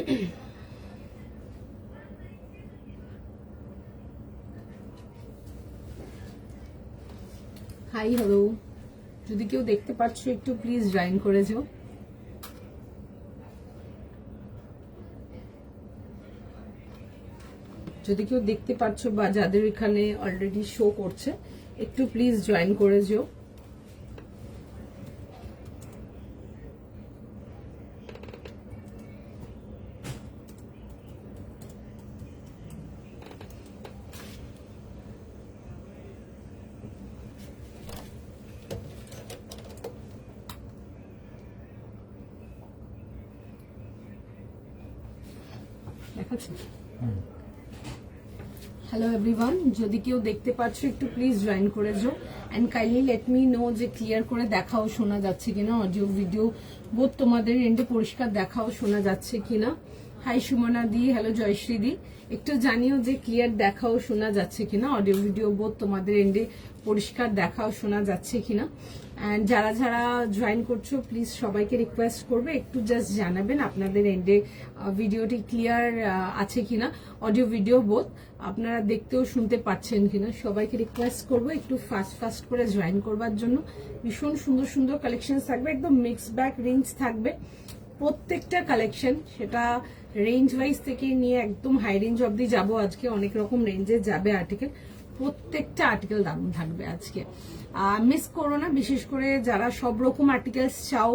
Hi hello, যদি কেউ দেখতে পাচ্ছ একটু প্লিজ জয়েন করে যাও। যদি কেউ দেখতে পাচ্ছ বা যাদের এখানে অলরেডি শো করছে একটু প্লিজ জয়েন করে যাও। দেখাচ্ছি। হ্যালো এভরিওয়ান, যদি কেউ দেখতে পাচ্ছ একটু প্লিজ জয়েন করে যাও and kindly let me no যে ক্লিয়ার করে দেখাও শোনা যাচ্ছে কিনা, অডিও ভিডিও বোধ তোমাদের এন্ডে পরিষ্কার দেখাও শোনা যাচ্ছে কিনা। হাই সুমনা দি, হ্যালো জয়শ্রী দি, একটু জানিও যে ক্লিয়ার দেখাও শোনা যাচ্ছে কিনা, অডিও ভিডিও বোধ তোমাদের এন্ডে পরিষ্কার দেখাও শোনা যাচ্ছে কিনা। অ্যান্ড যারা যারা জয়েন করছো প্লিজ সবাইকে রিকোয়েস্ট করবে একটু জাস্ট জানাবেন আপনাদের এন্ডে ভিডিওটি ক্লিয়ার আছে কিনা, অডিও ভিডিও বোধ আপনারা দেখতেও শুনতে পাচ্ছেন কিনা। সবাইকে রিকোয়েস্ট করবো একটু ফাস্ট করে জয়েন করবার জন্য। ভীষণ সুন্দর সুন্দর কালেকশন থাকবে, একদম মিক্স ব্যাক রেঞ্জ থাকবে প্রত্যেকটা কালেকশন, সেটা রেঞ্জ ওয়াইজ থেকে নিয়ে একদম হাই রেঞ্জ অবধি যাবো আজকে। অনেক রকম রেঞ্জে যাবে আর্টিকেল, প্রত্যেকটা আর্টিকেল দারুণ থাকবে আজকে, মিস করো না। বিশেষ করে যারা সব রকম আর্টিকেলস চাও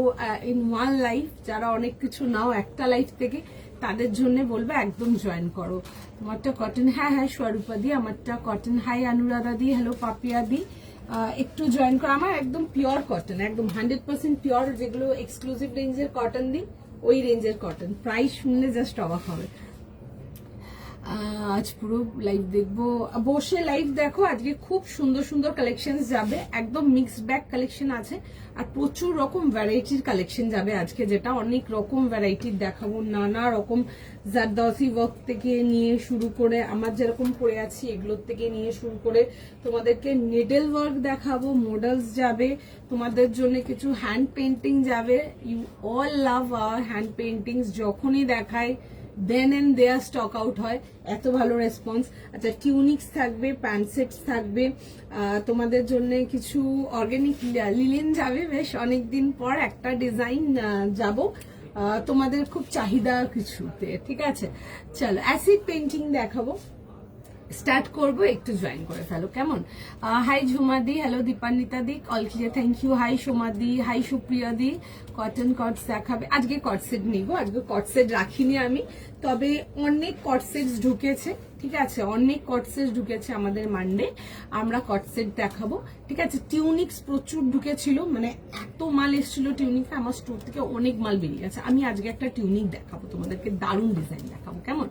ইন ওয়ান লাইফ, যারা অনেক কিছু নাও একটা লাইফ থেকে, তাদের জন্য বলবে একদম জয়েন করো। তোমারটা কটন, হ্যাঁ হ্যাঁ স্বরূপা দি, আমারটা কটন। হাই অনুরাধা দি, হ্যালো পাপিয়া দি, একটু জয়েন করো। আমার একদম পিওর কটন, একদম 100% পিওর, যেগুলো এক্সক্লুসিভ রেঞ্জের কটন দিই ওই রেঞ্জের কটন। প্রাইস শুনলে জাস্ট অবাক হবে। আজ পুরো লাইভ দেখবো, বসে লাইভ দেখো। আজকে খুব সুন্দর সুন্দর কালেকশন যাবে, একদম মিক্স ব্যাগ কালেকশন আছে আর প্রচুর রকম ভ্যারাইটির কালেকশন যাবে আজকে, যেটা অনেক রকম ভ্যারাইটির দেখাবো। নানা রকম জারদৌসি ওয়ার্ক থেকে নিয়ে শুরু করে, আমার যেরকম পরে আছি এগুলোর থেকে নিয়ে শুরু করে তোমাদেরকে নিডল ওয়ার্ক দেখাবো, মডেলস যাবে, তোমাদের জন্য কিছু হ্যান্ড পেন্টিং যাবে। You all love our hand paintings, যখনই দেখায় then and there stock out হয়, এত ভালো রেসপন্স। আচ্ছা, টিউনিক্স থাকবে, প্যান্ট সেটস থাকবে, তোমাদের জন্য কিছু অর্গানিক লিলেন যাবে। বেশ অনেকদিন পর একটা ডিজাইন যাব তোমাদের খুব চাহিদা কিছুতে, ঠিক আছে। চলো অ্যাসিড পেন্টিং দেখাবো, স্টার্ট করবো, একটু জয়েন করে ফেলো কেমন। Hi Jhuma di, hello Dipanwita di, all clear, thank you. Hi Soma di, hi Supriya di, cotton কটস দেখাবে আজকে। কটসেট নিব আজকে, কটসেট রাখিনি আমি, তবে অনেক কটসেটস ঢুকেছে, ঠিক আছে, অনেক কটসেট ঢুকেছে আমাদের মানডে, আমরা কটসেট দেখাবো, ঠিক আছে। টিউনিক্স প্রচুর ঢুকেছিল, মানে এত মাল এসেছিল টিউনিক্স, আমার স্টোর থেকে অনেক মাল বেরিয়ে গেছে। আমি আজকে একটা টিউনিক দেখাবো তোমাদেরকে, দারুণ ডিজাইন দেখাবো কেমন।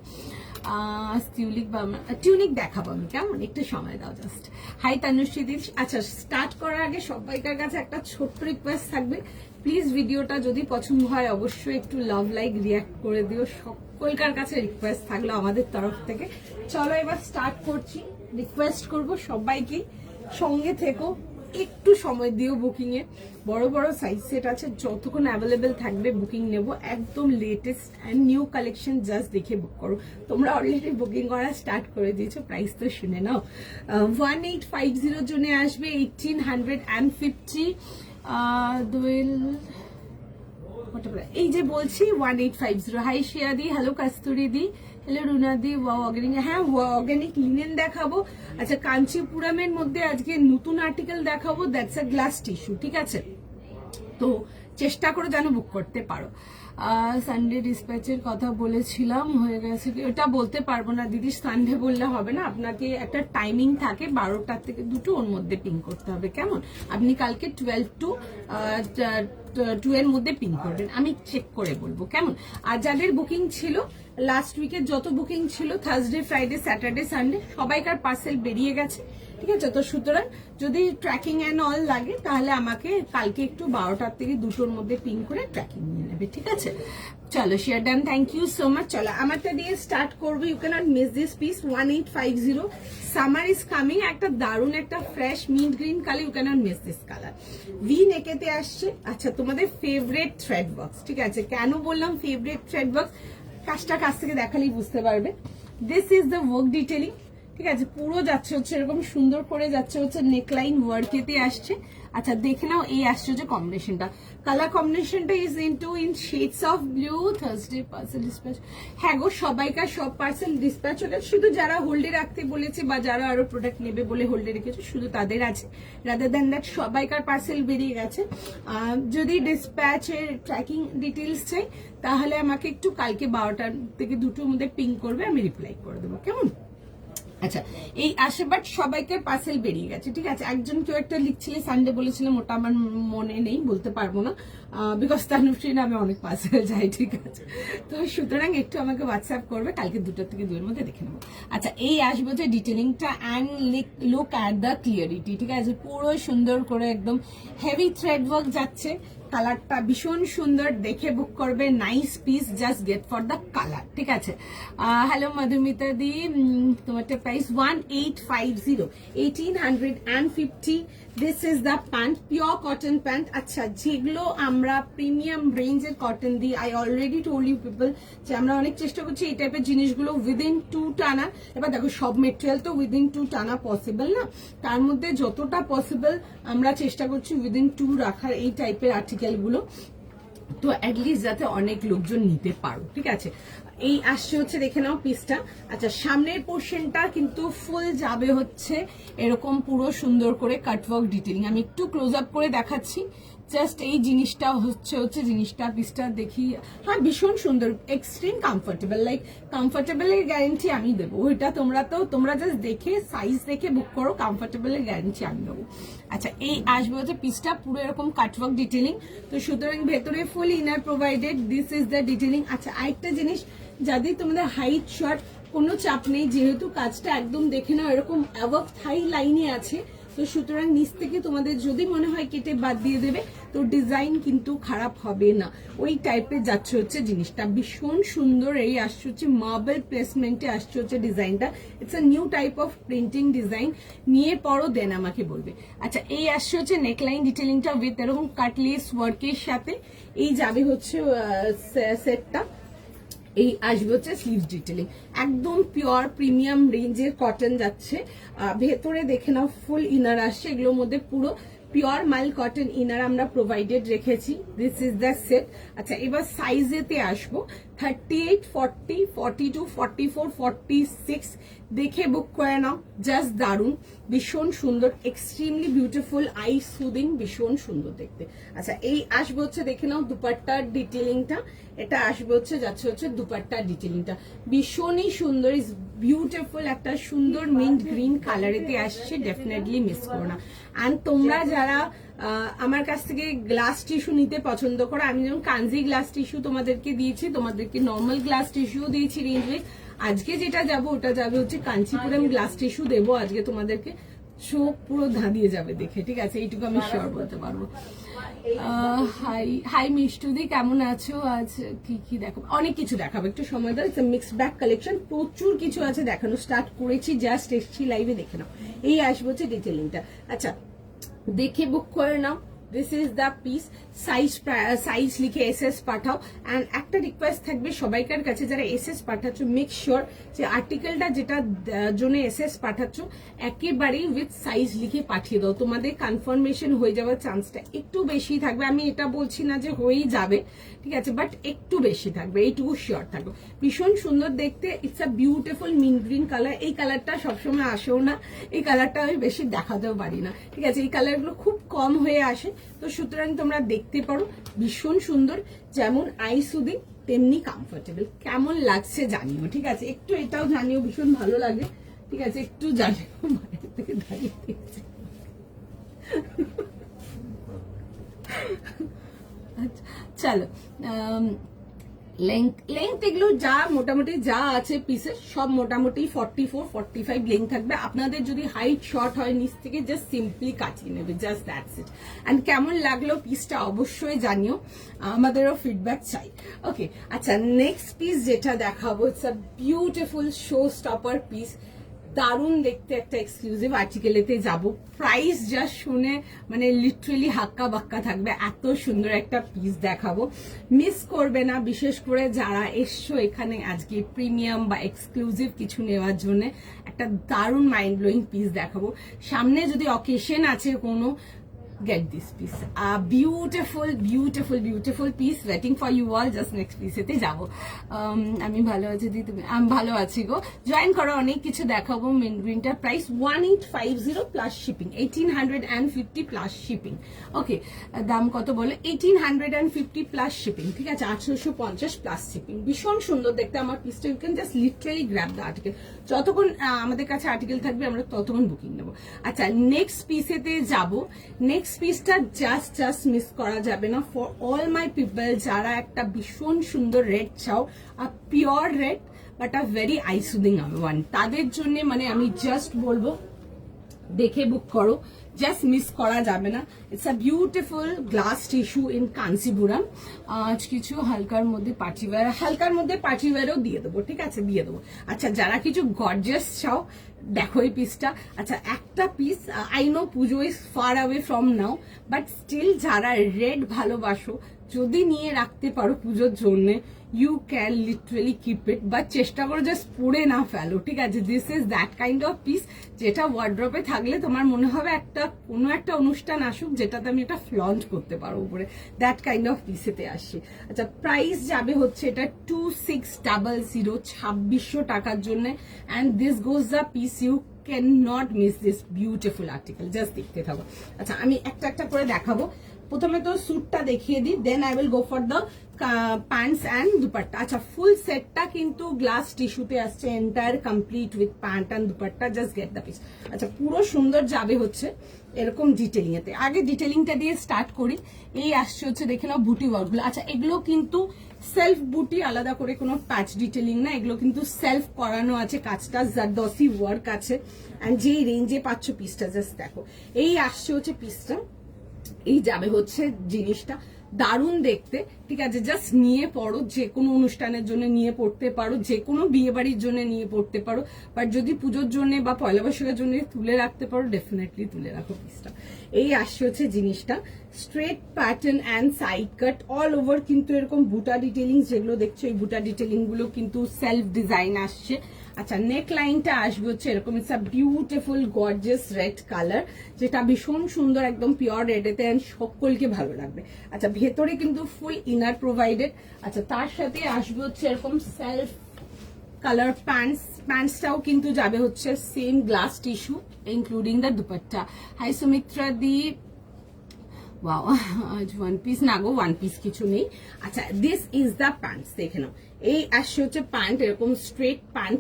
টিউনিক দেখাবো আমি কেমন, একটু সময় দাও জাস্ট। হাই তনুশ্রী দি, আচ্ছা স্টার্ট করার আগে সবাইকার কাছে একটা ছোট্ট রিকোয়েস্ট থাকবে, প্লিজ ভিডিওটা যদি পছন্দ হয় অবশ্যই একটু লাভ লাইক রিয়াক্ট করে দিও, সকলকার কাছে রিকোয়েস্ট থাকলো আমাদের তরফ থেকে। চলো এবার স্টার্ট করছি, রিকোয়েস্ট করব সবাইকে সঙ্গে থেকো, একটু সময় দিও বুকিং এ। বড় বড় সাইজ সেট আছে, যতক্ষণ অ্যাভেলেবেল থাকবে বুকিং নেব, একদম latest and new collection, just দেখে বুক করো। তোমরা অলরেডি বুকিং করা স্টার্ট করে দিয়েছো, প্রাইস তো শুনে নাও। 1850 জন্য আসবে 1850। দোয়েল এই যে বলছি 1850। হাই শ্রেয়া দি, হ্যালো কস্তুরি দি, হ্যালো রুনা দি, অর্গানিক, হ্যাঁ অর্গানিক লিনেন দেখাবো। আচ্ছা, কাঞ্চিপুরমের মধ্যে আজকে নতুন আর্টিকেল দেখাবো, দ্যাটস আ গ্লাস টিস্যু, ঠিক আছে। তো চেষ্টা করে যেন বুক করতে পারো। সানডে ডিসপ্যাচের কথা বলেছিলাম, হয়ে গেছে কি ওটা বলতে পারবো না দিদি, সানডে বললে হবে না, আপনাকে একটা টাইমিং থাকে 12টা থেকে 2টো, ওর মধ্যে পিং করতে হবে কেমন। আপনি কালকে 12 to 2 এর মধ্যে পিং করবেন, আমি চেক করে বলবো কেমন। আর যাদের বুকিং ছিল লাস্ট উইকের, যত বুকিং ছিল থার্সডে ফ্রাইডে স্যাটারডে সানডে, সবাইকার পার্সেল বেরিয়ে গেছে, ঠিক আছে। তো সুতরাং যদি ট্র্যাকিং অ্যান্ড অল লাগে তাহলে আমাকে কালকে একটু 12টার থেকে 2টোর মধ্যে পিং করে ট্র্যাকিং নিয়ে নেবে, ঠিক আছে। চলো share done, thank you so much. চলো আমারটা দিয়ে স্টার্ট করবো, you can not miss this piece. 1850, summer is coming, একটা দারুণ একটা fresh mint green colour, you can not miss this colour. V নেকেতে আসছে। আচ্ছা, তোমাদের ফেভারিট থ্রেড বক্স, ঠিক আছে। কেন বললাম ফেভারিট থ্রেড বক্স, কাজটা কাছ থেকে দেখালেই বুঝতে পারবে। This is the work detailing, ঠিক আছে, পুরো যাচ্ছে হচ্ছে এরকম সুন্দর করে যাচ্ছে হচ্ছে নেকলাইন ওয়ার্কেতে আসছে। আচ্ছা দেখে নাও, এই আসছে হচ্ছে কম্বিনেশনটা, কালার কম্বিনেশনটা is in shades of blue. Thursday parcel dispatch, হ্যাঁ গো সবাইকার সব পার্সেল ডিসপ্যাচ হলে, শুধু যারা হোল্ডে রাখতে বলেছে বা যারা আরো প্রোডাক্ট নেবে বলে হোল্ডে রেখেছে শুধু তাদের আছে, রাদার দ্যান দ্যাট সবাইকার পার্সেল বেরিয়ে গেছে। যদি ডিসপ্যাচের ট্র্যাকিং ডিটেলস চাই তাহলে আমাকে একটু কালকে 12টা থেকে 2টোর মধ্যে পিং করবে, আমি রিপ্লাই করে দেবো, কেমন? আচ্ছা এই আসে, বাট সবাইকে পার্সেল বেরিয়ে গেছে, ঠিক আছে। একজন কেউ একটা লিখছিলে সানডে বলেছিলাম, ওটা আমার মনে নেই, বলতে পারবো না, বিকজ তানুশ্রী নামে অনেক পার্সেল যায়, ঠিক আছে। তো সুতরাং একটু আমাকে হোয়াটসঅ্যাপ করবে, কালকে 2টা থেকে 2 এর মধ্যে দেখে নেবো। আচ্ছা এই আসবে যে ডিটেলিংটা and look at the clarity, ঠিক আছে, পুরো সুন্দর করে একদম হেভি থ্রেড ওয়ার্ক যাচ্ছে, কালারটা ভীষণ সুন্দর, দেখে বুক করবে, nice piece, just get for the colour, ঠিক আছে। হ্যালো মধুমিতা দি, তোমারটা price 1850, 1850। This is the pant, pure cotton pant. আচ্ছা যেগুলো আমরা প্রিমিয়াম রেঞ্জের কটন দিই, I already told you people যে আমরা অনেক চেষ্টা করছি এই টাইপের জিনিসগুলো উইদিন 2 টানা। এবার দেখো সব মেটেরিয়াল তো উইদিন 2 টানা পসিবল না, তার মধ্যে যতটা পসিবল আমরা চেষ্টা করছি উইদিন 2 রাখার এই টাইপের আর্টিকেল গুলো, তো অ্যাটলিস্ট যাতে অনেক লোকজন নিতে পারো, ঠিক আছে। এই আসছে হচ্ছে দেখে নাও পিসটা। আচ্ছা সামনের পোর্শনটা কিন্তু ফুল যাবে হচ্ছে এরকম পুরো সুন্দর করে কাটওয়ার্ক ডিটেলিং, আমি একটু ক্লোজ আপ করে দেখাচ্ছি, জাস্ট এই জিনিসটা হচ্ছে জিনিসটা, পিসটা দেখি, হ্যাঁ ভীষণ সুন্দর, এক্সট্রিম কমফোর্টেবল, লাইক কমফোর্টেবলের গ্যারেন্টি আমি দেবো, ওইটা তোমরা জাস্ট দেখে সাইজ দেখে বুক করো, কমফোর্টেবলের গ্যারেন্টি আমি দেবো। আচ্ছা এই আসবে হচ্ছে পিসটা পুরো এরকম কাটওয়ার্ক ডিটেলিং, তো সুতরাং ভেতরে full inner provided, this is the detailing. আচ্ছা আরেকটা জিনিস, যাদের তোমাদের হাইট শর্ট কোনো চাপ নেই, যেহেতু কাজটা একদম দেখে নাও এরকম অ্যাবভ থাই লাইনে আছে, তো সুতরাং নিচ থেকে তোমাদের যদি মনে হয় কেটে বাদ দিয়ে দেবে তো ডিজাইন কিন্তু খারাপ হবে না, ওই টাইপের যাচ্ছে হচ্ছে জিনিসটা, ভীষণ সুন্দর। এই আসছে হচ্ছে মার্বেল প্লেসমেন্টে আসছে হচ্ছে ডিজাইনটা, it's a new type of printing design, নিয়ে পড়ো দেন আমাকে বলবে। আচ্ছা এই আসছে হচ্ছে নেকলাইন ডিটেলিংটা উইথ এরকম কাটলেস ওয়ার্কের সাথে, এই যাবে হচ্ছে সেটটা, এই আসবে হচ্ছে স্লিভস ডিটেলিং, একদম পিওর প্রিমিয়াম রেঞ্জের কটন যাচ্ছে, ভেতরে দেখে নাও ফুল ইনার আসছে, এগুলোর মধ্যে পুরো পিওর মাইল কটন ইনার আমরা প্রোভাইডেড রেখেছি, দিস ইজ দ্য সেট। আচ্ছা এবার সাইজেতে আসবো, 38, 40, 42, 44, 46, দেখে বুক করে নাও, জাস্ট দারুন, ভীষণ সুন্দর, এক্সট্রিমলি বিউটিফুল, আই সুদিং, ভীষণ সুন্দর দেখতে। আচ্ছা এই আসবে হচ্ছে দেখে নাও দুপাট্টার ডিটেলিংটা, এটা আসবে হচ্ছে যাচ্ছে হচ্ছে দুপাট্টার ডিটেলিংটা, ভীষণই সুন্দর, ইজ বিউটিফুল, একটা সুন্দর মিন্ট গ্রিন কালারেতে আসছে, ডেফিনেটলি মিস করো না। অ্যান্ড তোমরা যারা আমার কাছ থেকে গ্লাস টিস্যু নিতে পছন্দ করো, আমি যেমন কাঞ্জি গ্লাস টিস্যু তোমাদেরকে দিয়েছি, তোমাদেরকে নর্মাল গ্লাস টিস্যু দিয়েছি রেঞ্জে, আজকে যেটা যাবো ওটা যাবে হচ্ছে কাঞ্চিপুরম গ্লাস টিস্যু দেবো আজকে তোমাদেরকে, চোখ পুরো ধাঁধিয়ে যাবে দেখে, ঠিক আছে, এইটুকু আমি শিওর বলতে পারবো। হাই মিষ্টুদি, কেমন আছো? আজ কি দেখো, অনেক কিছু দেখাবো, একটু সময় দাও, ইটস মিক্সড ব্যাগ কালেকশন, প্রচুর কিছু আছে দেখানো, স্টার্ট করেছি, জাস্ট এসছি লাইভে, দেখে নাও। এই আসবে হচ্ছে ডিটেলিংটা। আচ্ছা দেখে বুক করে নাও, this is the piece, size লিখে এসএস পাঠাও। অ্যান্ড একটা রিকোয়েস্ট থাকবে সবাইকার কাছে, যারা এসএস পাঠাচ্ছ মেক শিওর যে আর্টিকেলটা যেটা জন্য এসএস পাঠাচ্ছ একেবারেই উইথ সাইজ লিখে পাঠিয়ে দাও, তোমাদের কনফার্মেশন হয়ে যাওয়ার চান্সটা একটু বেশি থাকবে, আমি এটা বলছি না যে হয়েই যাবে, ঠিক আছে, বাট একটু বেশি থাকবে, এইটুকু শিওর থাকবে। ভীষণ সুন্দর দেখতে, it's a beautiful mint green colour, এই কালারটা সবসময় আসেও না, এই কালারটা আমি বেশি দেখাতেও পারি না, ঠিক আছে, এই কালারগুলো খুব কম হয়ে আসে, তো সুতরাং তোমরা দেখতে পারো, ভীষণ সুন্দর, যেমন আই সুদিং তেমনি কমফোর্টেবল, কেমন লাগছে জানিও, ঠিক আছে, একটু এটাও জানিও, ভীষণ ভালো লাগে, ঠিক আছে, একটু জানিও, বাইরে থেকে দাঁড়িয়ে দেখছি। আচ্ছা চলো, লেংথ এগুলো যা মোটামুটি যা আছে পিসের সব মোটামুটি 44, 45 লেংথ থাকবে, আপনাদের যদি হাইট শর্ট হয় নিচ থেকে জাস্ট সিম্পলি কাটিয়ে নেবে, জাস্ট দ্যাটস ইট। অ্যান্ড কেমন লাগলো পিসটা অবশ্যই জানিও, আমাদেরও ফিডব্যাক চাই। ওকে আচ্ছা নেক্সট পিস যেটা দেখাবো, it's a beautiful show stopper piece, দারুণ দেখতে একটা এক্সক্লুসিভ আর্টিকেলেতে যাব। প্রাইস জাস্ট শুনে মানে লিটারালি হাক্কা বাক্কা থাকবে, এত সুন্দর একটা পিস দেখাবো, মিস করবে না। বিশেষ করে যারা এসছো এখানে আজকে প্রিমিয়াম বা এক্সক্লুসিভ কিছু নেওয়ার জন্য, একটা দারুণ মাইন্ড ব্লোয়িং পিস দেখাবো। সামনে যদি অকেশন আছে কোনো, get this piece, a beautiful beautiful beautiful piece waiting for you all. just next piece এতে যাব। আমি ভালো আছি দি, তুমি? আমি ভালো আছি গো। জয়েন করো, অনেক কিছু দেখাবো। Winter price 1850 plus shipping, 1850 plus shipping. Okay, দাম কত বলে? 1850 প্লাস শিপিং, ঠিক আছে, 850 প্লাস শিপিং। ভীষণ সুন্দর দেখতে আমার পিসটা। You can just literally grab the article. যতক্ষণ আমাদের কাছে আর্টিকেল থাকবে আমরা ততক্ষণ বুকিং নেবো। আচ্ছা, নেক্সট পিসেতে যাব। নেক্সট পিসটা জাস্ট মিস করা যাবে না ফর অল মাই পিপল যারা একটা ভীষণ সুন্দর রেড চাও, আর pure red but a very eye soothing one, তাদের জন্য মানে আমি জাস্ট বলবো দেখে বুক করো, জাস্ট মিস করা যাবে না। It's a beautiful glass tissue in Kanchipuram. আজ কিছু হালকার মধ্যে পার্টিওয়্যারও দিয়ে দেবো, ঠিক আছে, দিয়ে দেবো। আচ্ছা, যারা কিছু গর্জিয়াস চাও দেখো এই পিসটা। আচ্ছা, একটা piece, I know Puja is far away from now, but still যারা রেড ভালোবাসো, যদি নিয়ে রাখতে পারো পুজোর জন্য, you can literally keep it, বা চেষ্টা করো জাস্ট পরে না ফেলো, ঠিক আছে। This is that kind of piece যেটা ওয়ার্ড্রপে থাকলে তোমার মনে হবে একটা কোনো একটা অনুষ্ঠান আসুক যেটাতে আমি এটা ফ্লন্ট করতে পারবো উপরে, দ্যাট কাইন্ড অফ পিসেতে আসছি। আচ্ছা, প্রাইস যাবে হচ্ছে এটা 2600, 2600 টাকার জন্য। And this goes the piece, you can not miss this beautiful article. Just দেখতে থাকো। আচ্ছা, আমি একটা একটা করে দেখাবো। প্রথমে তো স্যুটটা দেখিয়ে দিই, then I will go for the pants and dupatta. আচ্ছা, ফুল সেটটা কিন্তু গ্লাস টিস্যুতে আসছে, entire complete with pant and dupatta. Just get the piece. আচ্ছা, পুরো সুন্দর যাবে হচ্ছে এরকম ডিটেলিং এতে। আগে ডিটেলিংটা দিয়ে স্টার্ট করি। এই আসছে হচ্ছে দেখে নাও বুটি ওয়ার্কগুলো। আচ্ছা, এগুলো কিন্তু সেলফ বুটি, আলাদা করে কোনো প্যাচ ডিটেলিং না, এগুলো কিন্তু সেলফ করানো আছে, কাজটা জারদসি ওয়ার্ক আছে। অ্যান্ড যেই রেঞ্জে পাচ্ছ পিসটা জাস্ট দেখো। এই আসছে হচ্ছে পিসটা, এই যাবে হচ্ছে জিনিসটা, দারুণ দেখতে, ঠিক আছে। জাস্ট নিয়ে পড়ো, যে কোনো অনুষ্ঠানের জন্য নিয়ে পড়তে পারো, যে কোনো বিয়ে বাড়ির জন্য নিয়ে পড়তে পারো, বাট যদি পুজোর জন্য বা পয়লা বৈশাখের জন্য তুলে রাখতে পারো, ডেফিনেটলি তুলে রাখো পিসটা। এই আসছে হচ্ছে জিনিসটা, straight pattern and side cut all over, কিন্তু এরকম বুটা ডিটেলিং যেগুলো দেখছো, এই বুটা ডিটেলিং গুলো কিন্তু সেলফ ডিজাইন আসছে। আচ্ছা, নেক লাইনটা আসবে হচ্ছে এরকম, it's a beautiful gorgeous red colour, যেটা ভীষণ সুন্দর, একদম পিওর রেডেতে, সকলকে ভালো লাগবে। আচ্ছা, ভেতরে কিন্তু ফুল ইনার প্রোভাইডেড। আচ্ছা, তার সাথে আসবে হচ্ছে এরকম সেলফ কালার প্যান্টসটাও কিন্তু যাবে হচ্ছে same glass tissue including the dupatta. Hi Sumitra di, wow, আজ ওয়ান পিস না গো, ওয়ান পিস কিছু নেই। আচ্ছা, দিস ইজ দ্য প্যান্টস, দেখে নাও। এই আসছে হচ্ছে প্যান্ট, এরকম স্ট্রেট প্যান্ট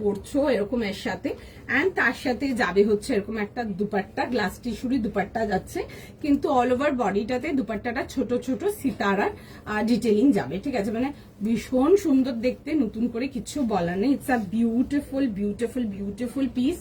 পরছো এরকম এর সাথে, অ্যান্ড তার সাথে যাবে হচ্ছে এরকম একটা দুপাট্টা, গ্লাস টিস্যুরি দুপাট্টা যাচ্ছে, কিন্তু অল ওভার বডিটাতে দুপাট্টাটা ছোট ছোট সিতারার ডিটেলিং যাবে, ঠিক আছে। মানে ভীষণ সুন্দর দেখতে, নতুন করে কিছু বলার নেই। It's a beautiful beautiful beautiful piece.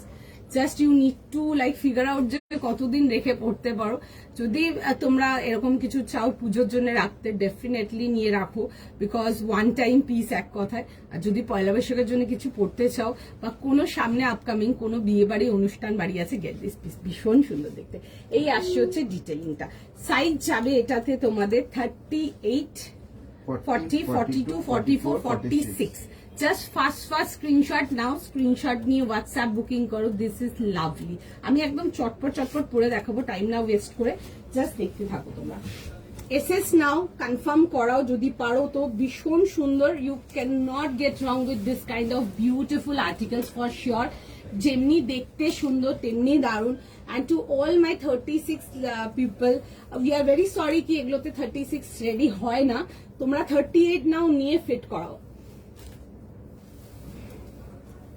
Just you need to like figure out যে কতদিন রেখে পড়তে পারো। যদি তোমরা এরকম কিছু চাও পুজোর জন্য রাখতে, ডেফিনেটলি নিয়ে রাখো, বিকজ ওয়ান টাইম পিস এক কথায়। আর যদি পয়লা বৈশাখের জন্য কিছু পড়তে চাও, বা কোনো সামনে আপকামিং কোনো বিয়ে বাড়ি অনুষ্ঠান বাড়ি আছে, গেট দিস পিস, ভীষণ সুন্দর দেখতে। এই আসছে হচ্ছে ডিটেলিংটা। সাইজ যাবে এটাতে তোমাদের 38, 40, 42, 44, 46। জাস্ট ফার্স্ট স্ক্রিনশট নাও, স্ক্রিনশট নিয়ে হোয়াটসঅ্যাপ বুকিং করো। This is lovely. আমি একদম চটপট পরে দেখাবো, টাইম না ওয়েস্ট করে, জাস্ট দেখতে থাকো তোমরা। এসএস নাও, কনফার্ম করাও যদি পারো তো। ভীষণ সুন্দর, you can not get wrong with this kind of beautiful articles for sure. যেমনি দেখতে সুন্দর তেমনি দারুণ। And to all my 36 people, we are very sorry কি এগুলোতে 36 রেডি হয় না। তোমরা 38 নাও, নিয়ে ফিট করাও।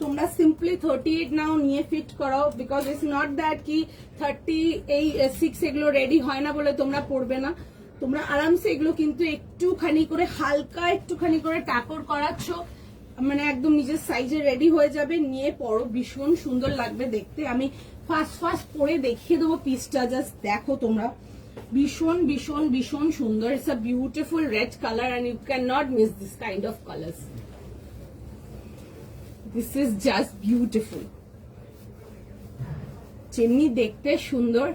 তোমরা সিম্পলি 38 নাও, নিয়ে ফিট করাও, বিকজ ইটস নট দ্যাট কি 36 এগুলো রেডি হয় না বলে তোমরা পড়বে না। তোমরা আরামসে এগুলো কিন্তু একটুখানি করে, হালকা একটুখানি করে টাকর করাচ্ছ, মানে একদম নিজের সাইজে রেডি হয়ে যাবে, নিয়ে পড়ো, ভীষণ সুন্দর লাগবে দেখতে। আমি ফার্স্ট পরে দেখিয়ে দেবো পিসটা, জাস্ট দেখো তোমরা, ভীষণ ভীষণ ভীষণ সুন্দর। It's a beautiful red colour and you can not miss this kind of colours. This is just beautiful. যেমনি দেখতে সুন্দর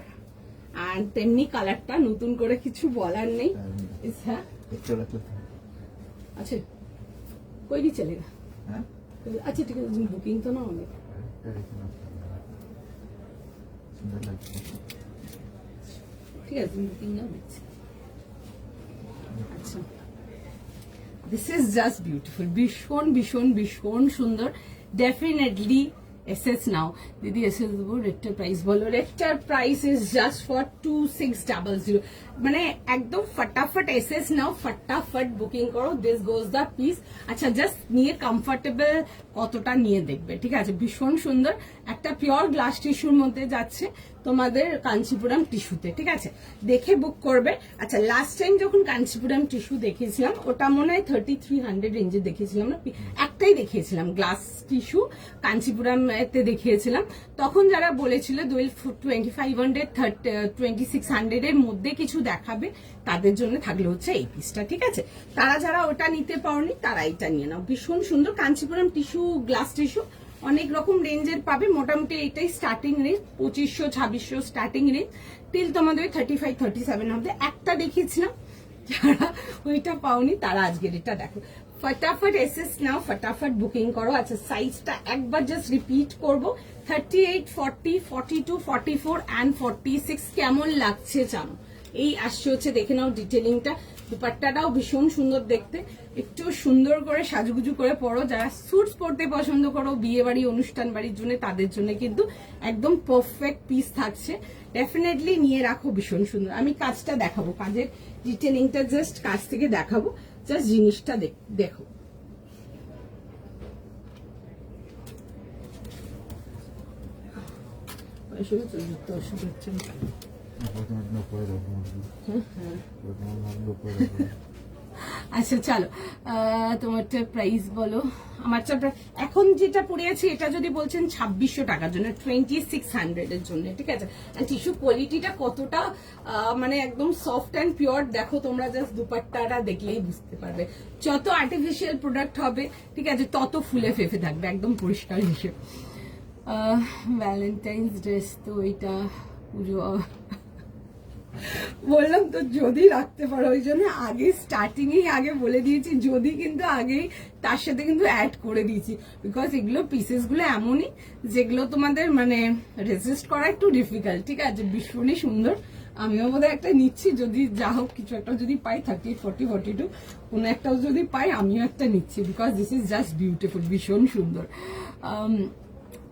আর তেমনি কালারটা, নতুন করে কিছু বলার নেই। হ্যাঁ আচ্ছা कोई नहीं चलेगा। अच्छा ठीक है, बुकिंग तो ना होने। ठीक है बुकिंग ना होने। अच्छा दिस इज जस्ट ब्यूटीफुल, भीषण भीषण भीषण सुंदर। डेफिनेटली एसएस नाउ दीदी एसएस দেবো। রেটটার প্রাইস বলো। রেটটার প্রাইস ইজ জাস্ট ফর 2600, মানে একদম ফটাফট এসএস নাও, ফটাফট বুকিং করো। This goes the piece. আচ্ছা জাস্ট নিয়ে কমফোর্টেবল কতটা নিয়ে দেখবে, ঠিক আছে। ভীষণ সুন্দর একটা পিওর গ্লাস টিস্যুর মধ্যে যাচ্ছে তোমাদের কাঞ্চিপুরম টিস্যুতে, ঠিক আছে, দেখে বুক করবে। আচ্ছা লাস্ট টাইম যখন কাঞ্চিপুরম টিস্যু দেখিয়েছিলাম ওটা মনে হয় 3300 রেঞ্জে দেখিয়েছিলাম না, একটাই দেখিয়েছিলাম গ্লাস টিস্যু কাঞ্চিপুরম এতে দেখিয়েছিলাম। তখন যারা বলেছিল 2500 2600 এর মধ্যে কিছু দেখাবে তাদের জন্য থাকলে হচ্ছে এই পিসটা, ঠিক আছে। তারা যারা ওটা নিতে পারোনি তারা এটা নিয়ে নাও। ভীষণ সুন্দর কাঞ্চিপুরম টিস্যু, গ্লাস টিস্যু অনেক রকম রেঞ্জের পাবে। মোটামুটি এটাই starting range, 2500 2600 starting range till তোমাদের 35 37 হবে। একটা দেখিয়েছিলাম, যারা ওইটা পাওনি তারা আজকের এটা দেখো। ফটাফট এসএস নাও, ফটাফট বুকিং করো। আচ্ছা সাইজটা একবার জাস্ট রিপিট করবো, 38 40 42 44 and 46 কেমন লাগছে জানো। এই আসছে হচ্ছে, দেখে নাও ডিটেলিংটা। দুপাট্টাটাও ভীষণ সুন্দর দেখতে, একটু সুন্দর করে সাজুগুজু করে পরো। যারা স্যুটস পরতে পছন্দ করো বিয়ে বাড়ি অনুষ্ঠান বাড়ির জন্য, তাদের জন্য কিন্তু একদম পারফেক্ট পিস থাকছে। ডেফিনেটলি নিয়ে রাখো, ভীষণ সুন্দর। আমি কাজটা দেখাবো, কাজের ডিটেলিংটা জাস্ট কাছ থেকে দেখাবো, জাস্ট জিনিসটা দেখো। আচ্ছা চলো তোমারটা প্রাইস বলো। আমারটা এখন যেটা পড়ে আছে এটা যদি বলছেন 2600 টাকার জন্য, 2600 এর জন্য, ঠিক আছে। টিস্যু কোয়ালিটিটা কতটা মানে একদম সফট অ্যান্ড পিওর দেখো তোমরা, জাস্ট দুপাট্টাটা দেখলেই বুঝতে পারবে। যত আর্টিফিশিয়াল প্রোডাক্ট হবে, ঠিক আছে, তত ফুলে ফেফে থাকবে, একদম পরিষ্কার হিসেব। ভ্যালেন্টাইন্স ড্রেস তো এটা পুজো বললাম তো যদি রাখতে পারো, ওই জন্য আগে স্টার্টিং এই আগে বলে দিয়েছি যদি, কিন্তু আগেই তার সাথে কিন্তু অ্যাড করে দিয়েছি, বিকজ এগুলো পিসেস গুলো এমনই যেগুলো তোমাদের মানে রেজিস্ট করা একটু ডিফিকাল্ট, ঠিক আছে। ভীষণই সুন্দর। আমিও বোধহয় একটা নিচ্ছি, যদি যা হোক কিছু একটা যদি পাই 30 40 42 কোনো একটাও যদি পাই আমিও একটা নিচ্ছি, because this is just beautiful, ভীষণ সুন্দর।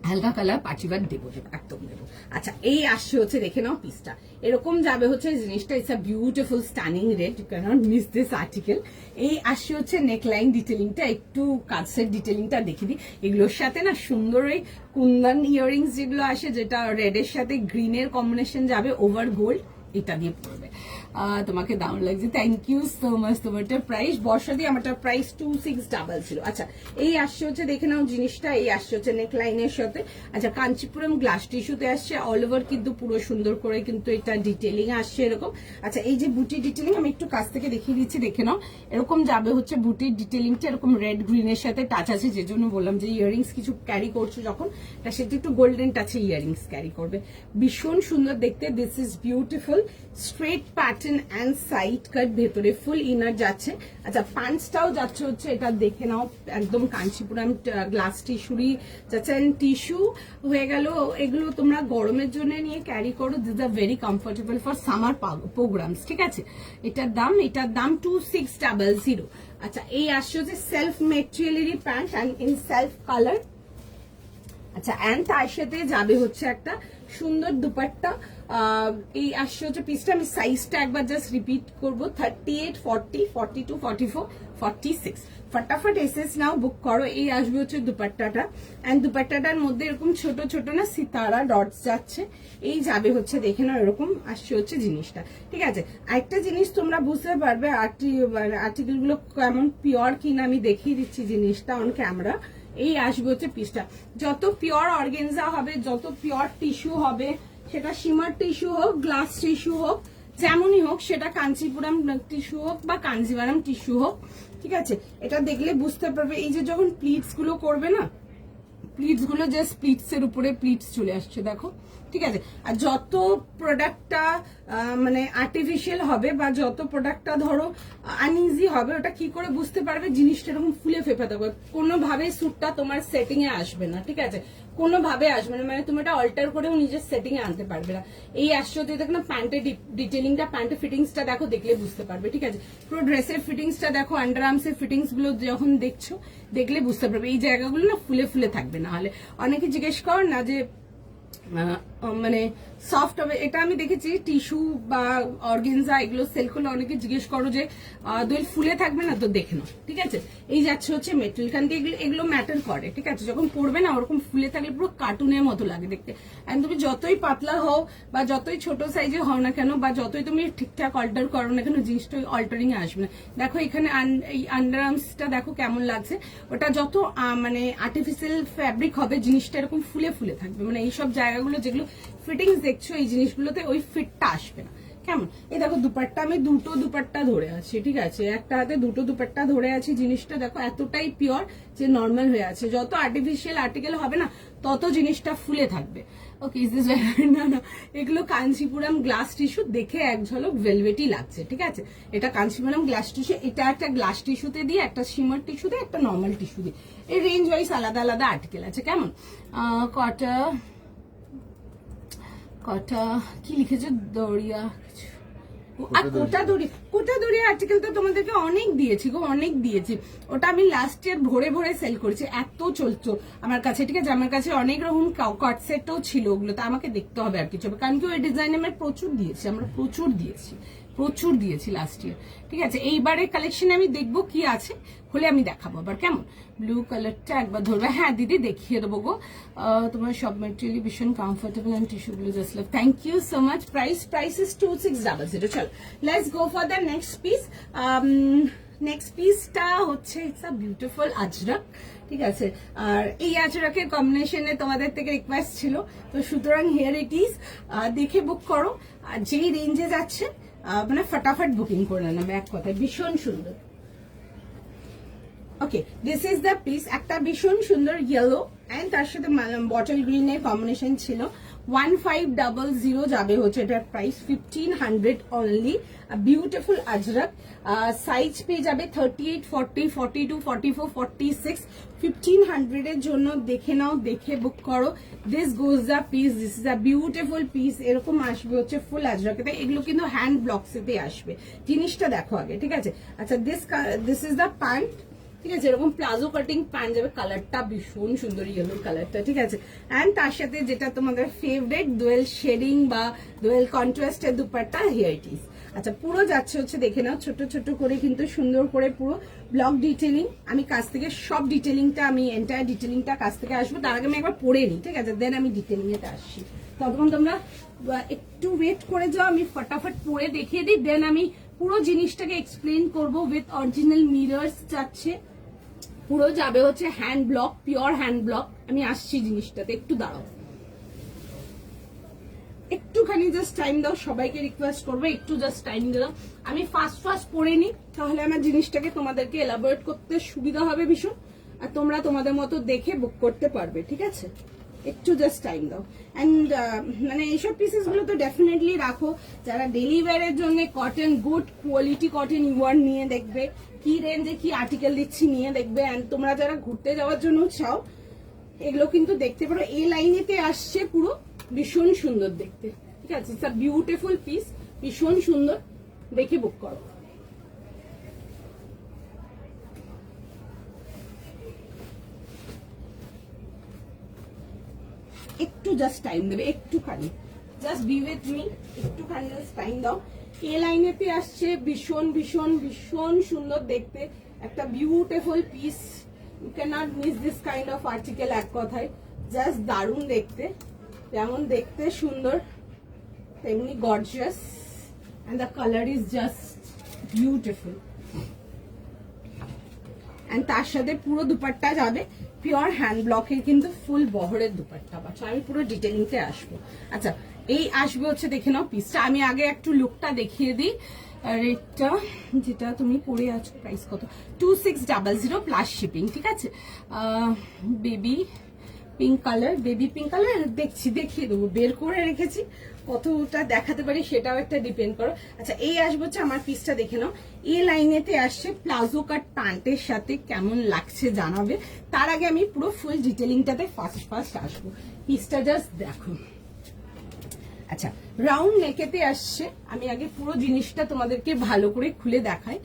হালকা কালার পাঁচিবার দেবো, একদম দেবো। আচ্ছা এই আসছে হচ্ছে, দেখে নাও পিসটা এরকম যাবে হচ্ছে জিনিসটা। It's a beautiful stunning red, you can not miss this article. এই আসছে হচ্ছে নেকলাইন ডিটেলিংটা, একটু কাজের ডিটেলিংটা দেখে দিই। এগুলোর সাথে না সুন্দর ওই কুন্দন ইয়াররিংস যেগুলো আসে, যেটা রেডের সাথে গ্রিনের কম্বিনেশন যাবে, ওভার গোল্ড, এটা দিয়ে পড়বে। তোমাকে দারুণ লাগছে, থ্যাংক ইউ সো মাচ। তোমারটার প্রাইস বর্ষা দিয়ে আমারটার প্রাইস 2600 আচ্ছা এই আসছে হচ্ছে, দেখে নাও জিনিসটা। এই আসছে হচ্ছে নেকলাইনের সাথে। আচ্ছা কাঞ্চিপুরম গ্লাস টিস্যুতে আসছে, অল ওভার কিন্তু পুরো সুন্দর করে কিন্তু এটা ডিটেলিং আসছে এরকম। আচ্ছা এই যে বুটি ডিটেলিং আমি একটু কাছ থেকে দেখিয়ে দিচ্ছি, দেখে নাও এরকম যাবে হচ্ছে বুটির ডিটেলিংটা, এরকম রেড গ্রিনের সাথে টাচ আছে, যে জন্য বললাম যে ইয়াররিংস কিছু ক্যারি করছো যখন, তার সাথে একটু গোল্ডেন টাচে ইয়াররিংস ক্যারি করবে, ভীষণ সুন্দর দেখতে। This is beautiful straight pattern and side কাট, ভেতরে ফুল ইনার যাচ্ছে। আচ্ছা পাঞ্চটাও যাচ্ছে হচ্ছে, এটা দেখে নাও একদম কাঞ্চিপুরম গ্লাস টিস্যুরই যাচ্ছে। টিস্যু হয়ে গেল, এগুলো তোমরা গরমের জন্য নিয়ে ক্যারি করো, this are very comfortable for summer programs, ঠিক আছে। এটার দাম 2600। আচ্ছা এই আসছে হচ্ছে সেলফ মেটেরিয়ালেরই pant and in self colour. আচ্ছা অ্যান্ড তার সাথে যাবে হচ্ছে একটা সুন্দর দুপাট্টা। এই আসছে হচ্ছে পিসটা, আমি সাইজটা একবার জাস্ট রিপিট করবো, 38 40 42 44 46। ফটাফট এসএস নাও, বুক করো। এই আসবে হচ্ছে দুপাট্টাটা, অ্যান্ড দুপাট্টাটার মধ্যে এরকম ছোট ছোট না সিতারা ডটস যাচ্ছে। এই যাবে হচ্ছে, দেখে নাও এরকম আসছে হচ্ছে জিনিসটা, ঠিক আছে। আরেকটা জিনিস তোমরা বুঝতে পারবে আর্টিকেল গুলো কেমন পিওর কিনা, আমি দেখিয়ে দিচ্ছি জিনিসটা অন ক্যামেরা। এই আসবে হচ্ছে পিসটা, যত পিওর অর্গেনজা হবে, যত পিওর টিস্যু হবে, সেটা শিমার টিস্যু হোক, গ্লাস টিস্যু হোক, যেমনই হোক, সেটা কাঞ্চিপুরম টিস্যু হোক বা কাঞ্জিভারাম টিস্যু হোক, ঠিক আছে। এটা দেখলে বুঝতে পারবে। এই যে যখন প্লিটস গুলো করবে না, প্লিটস গুলো জাস্ট প্লিটস এর উপরে প্লিটস চলে আসছে দেখো, ঠিক আছে। আর যত প্রোডাক্টটা মানে আর্টিফিশিয়াল হবে বা যত প্রোডাক্টটা ধরো আনইজি হবে, ওটা কি করে বুঝতে পারবে জিনিসটা এরকম ফুলে ফেপে থাকবে, কোনোভাবেই স্যুটটা তোমার সেটিং এ আসবে না, ঠিক আছে, কোনোভাবে আসবে না, মানে তুমি এটা অল্টার করেও নিজের সেটিং এ আনতে পারবে না। এই আসছে দেখো না প্যান্টের ডিটেলিংটা, প্যান্টের ফিটিংসটা দেখো, দেখলে বুঝতে পারবে, ঠিক আছে। পুরো ড্রেসের ফিটিংসটা দেখো, আন্ডার আর্মসের ফিটিংস গুলো যখন দেখছো দেখলে বুঝতে পারবে এই জায়গাগুলো না ফুলে ফুলে থাকবে। না হলে অনেকে জিজ্ঞেস কর না যে মানে সফট হবে, এটা আমি দেখেছি টিস্যু বা অর্গেনজা এগুলো সেল করলে অনেকে জিজ্ঞেস করো যে দোল ফুলে থাকবে না, তো দেখে নাও, ঠিক আছে। এই যাচ্ছে হচ্ছে মেটেরিয়াল, কারণ এগুলো ম্যাটার করে, ঠিক আছে। যখন পড়বে না ওরকম ফুলে থাকলে পুরো কার্টুনের মতো লাগে দেখতে। আর তুমি যতই পাতলা হও বা যতই ছোট সাইজে হও না কেন বা যতই তুমি ঠিকঠাক অল্টার করো না কেন, জিনিসটা অল্টারিং এ আসবে না। দেখো এখানে এই আন্ডার আর্মসটা দেখো কেমন লাগছে, ওটা যত মানে আর্টিফিশিয়াল ফ্যাব্রিক হবে জিনিসটা এরকম ফুলে ফুলে থাকবে, মানে এইসব জায়গাগুলো যেগুলো ফিটিংস দেখছো এই জিনিসগুলোতে ওই ফিটটা আসবে না, কেমন। এই দেখো দুপাট্টা, আমি দুটো দুপাট্টা ধরে আছি, ঠিক আছে, একটা হাতে দুটো দুপাট্টা ধরে আছি, জিনিসটা দেখো এতটাই পিওর যে নর্মাল হয়ে আছে। যত আর্টিফিশিয়াল আর্টিকেল হবে না তত জিনিসটা ফুলে থাকবে। ওকে, ইজ দিস না না, এগুলো কাঞ্চিপুরম গ্লাস টিস্যু, দেখে এক ঝলক ভেলভেটি লাগছে, ঠিক আছে। এটা কাঞ্চিপুরম গ্লাস টিস্যু, এটা একটা গ্লাস টিস্যুতে দিয়ে, একটা শিমার টিস্যুতে, একটা নর্মাল টিস্যু দিয়ে, এই রেঞ্জ ওয়াইজ আলাদা আলাদা আর্টিকেল আছে, কেমন। কটা কি লিখেছে দড়িয়া, আর কোটা দড়িয়া আর্টিকেল তো তোমাদেরকে অনেক দিয়েছি গো, অনেক দিয়েছি। ওটা আমি লাস্ট ইয়ার ভরে ভরে সেল করেছি, এত চলতো আমার কাছে, ঠিক আছে। আমার কাছে অনেক রকম কট সেটও ছিল, ওগুলো তো আমাকে দেখতে হবে আর কিছু, কারণ কি ওই ডিজাইন আমরা প্রচুর দিয়েছি লাস্ট ইয়ার, ঠিক আছে। এইবারের কালেকশনে আমি দেখবো কি আছে, হলে আমি দেখাবো আবার, কেমন। ব্লু কালারটা একবার ধরবে, হ্যাঁ দিদি দেখিয়ে দেবো গো। তোমার সব মেটেরিয়াল ভীষণ কমফোর্টেবল এন্ড টিস্যুগুলো just love, thank you so much. Price is 2600। চলো let's go for the next piece. Next পিসটা হচ্ছে ইটস আ বিউটিফুল আজরাক, ঠিক আছে। আর এই আজরাকের কম্বিনেশনে তোমাদের থেকে রিকোয়েস্ট ছিল, তো সুতরাং হিয়ার ইট ইজ, দেখে বুক করো। আর যেই রেঞ্জে যাচ্ছে মানে ফটাফট বুকিং করে নেবে, এক কথায় ভীষণ সুন্দর। ওকে, দিস ইজ দ্য পিস, একটা ভীষণ সুন্দর ইয়েলো এন্ড তার সাথে বটল গ্রিন এর কম্বিনেশন ছিল। 1500 যাবে হচ্ছে এটার price, 1500 only. Beautiful Ajrak, size পেয়ে যাবে 38, 40, 42, 44, 46। 1500 এর জন্য দেখে নাও, দেখে বুক করো। This goes the piece, this is a beautiful piece. এরকম আসবে হচ্ছে ফুল আজরাকেতে, এগুলো কিন্তু হ্যান্ড ব্লকসেতে আসবে, জিনিসটা দেখো আগে, ঠিক আছে। আচ্ছা, দিস ইজ দ্য প্যান্ট, ঠিক আছে, এরকম প্লাজো কাটিং প্যান্ট যাবে, কালারটা ভীষণ সুন্দর ইয়েলো কালারটা, ঠিক আছে। এন্ড তার সাথে যেটা তোমাদের ফেভারিট ডুয়েল শেডিং বা ডুয়েল কন্ট্রাস্টের দুপাট্টা, হিয়ার ইট ইজ। আচ্ছা, পুরো যাচ্ছে হচ্ছে দেখে নাও, ছোট ছোট করে কিন্তু সুন্দর করে পুরো ব্লক ডিটেলিং। আমি কাছ থেকে সব ডিটেলিংটা, আমি এন্টায়ার ডিটেলিংটা কাছ থেকে আসবো, তার আগে আমি একবার পরে নিই, ঠিক আছে, দেন আমি ডিটেলিং এতে আসছি। তখন তোমরা একটু ওয়েট করে যাও, আমি ফটাফট পরে দেখিয়ে দিই, দেন আমি পুরো জিনিসটাকে এক্সপ্লেন করবো। উইথ অরিজিনাল মিরর্স যাচ্ছে, পুরো যাবে হচ্ছে hand block, pure hand block. আমি আসছি জিনিসটাতে, একটু দাঁড়াও, একটুখানি জাস্ট টাইম দাও, সবাইকে রিকোয়েস্ট করবো একটু জাস্ট টাইম দাও। আমি ফার্স্ট পড়ে নিই, তাহলে আমার জিনিসটাকে তোমাদেরকে এলাবোরেট করতে সুবিধা হবে ভীষণ, আর তোমরা তোমাদের মতো দেখে বুক করতে পারবে, ঠিক আছে। একটু জাস্ট টাইম দাও। অ্যান্ড মানে এইসব পিসেস গুলো তো ডেফিনেটলি রাখো, যারা ডেলি ওয়্যারের জন্য cotton, good quality cotton your নিয়ে দেখবে, কি রেঞ্জে কি আর্টিকেল দিচ্ছি নিয়ে দেখবে। অ্যান্ড তোমরা যারা ঘুরতে যাওয়ার জন্য চাও, এগুলো কিন্তু দেখতে পারো, এই লাইনেতে আসছে পুরো, ভীষণ সুন্দর দেখতে, ঠিক আছে। ইটস আ বিউটিফুল পিস, ভীষণ সুন্দর, দেখে বুক করো। একটু জাস্ট টাইম দেবে, একটুখানি জাস্ট বি উইথ মি, একটুখানি জাস্ট টাইম দাও। এ লাইনেতে আসছে, ভীষণ ভীষণ ভীষণ সুন্দর দেখতে, একটা beautiful piece. You can not miss this kind of article, এক কথায় জাস্ট দারুণ দেখতে। যেমন দেখতে সুন্দর, তেমনি gorgeous, and the colour is just beautiful. And তার সাথে পুরো দুপাট্টা যাবে পিওর হ্যান্ড ব্লকের, কিন্তু ফুল বহরের দুপাট্টা পাচ্ছ। আমি পুরো ডিটেলিংতে আসবো। আচ্ছা, এই আসবে হচ্ছে দেখে নাও পিসটা, আমি আগে একটু লুকটা দেখিয়ে দিই। রেটটা যেটা তুমি পরে আছো, প্রাইস কত, 2600 প্লাস শিপিং, ঠিক আছে। Baby pink colour, baby pink colour দেখিয়ে দেবো, বের করে রেখেছি, কতটা দেখাতে পারি সেটাও একটা ডিপেন্ড করো। আচ্ছা এই আসবো হচ্ছে আমার পিসটা, দেখে নাও এই লাইনেতে আসছে প্লাজো কাট প্যান্টের সাথে, কেমন লাগছে জানাবে। তার আগে আমি পুরো ফুল ডিটেলিংটাতে ফার্স্ট আসবো, পিসটা জাস্ট দেখো। আচ্ছা রাউন্ড নেকেতে আসছে, আমি আগে পুরো জিনিসটা তোমাদেরকে ভালো করে খুলে দেখাই।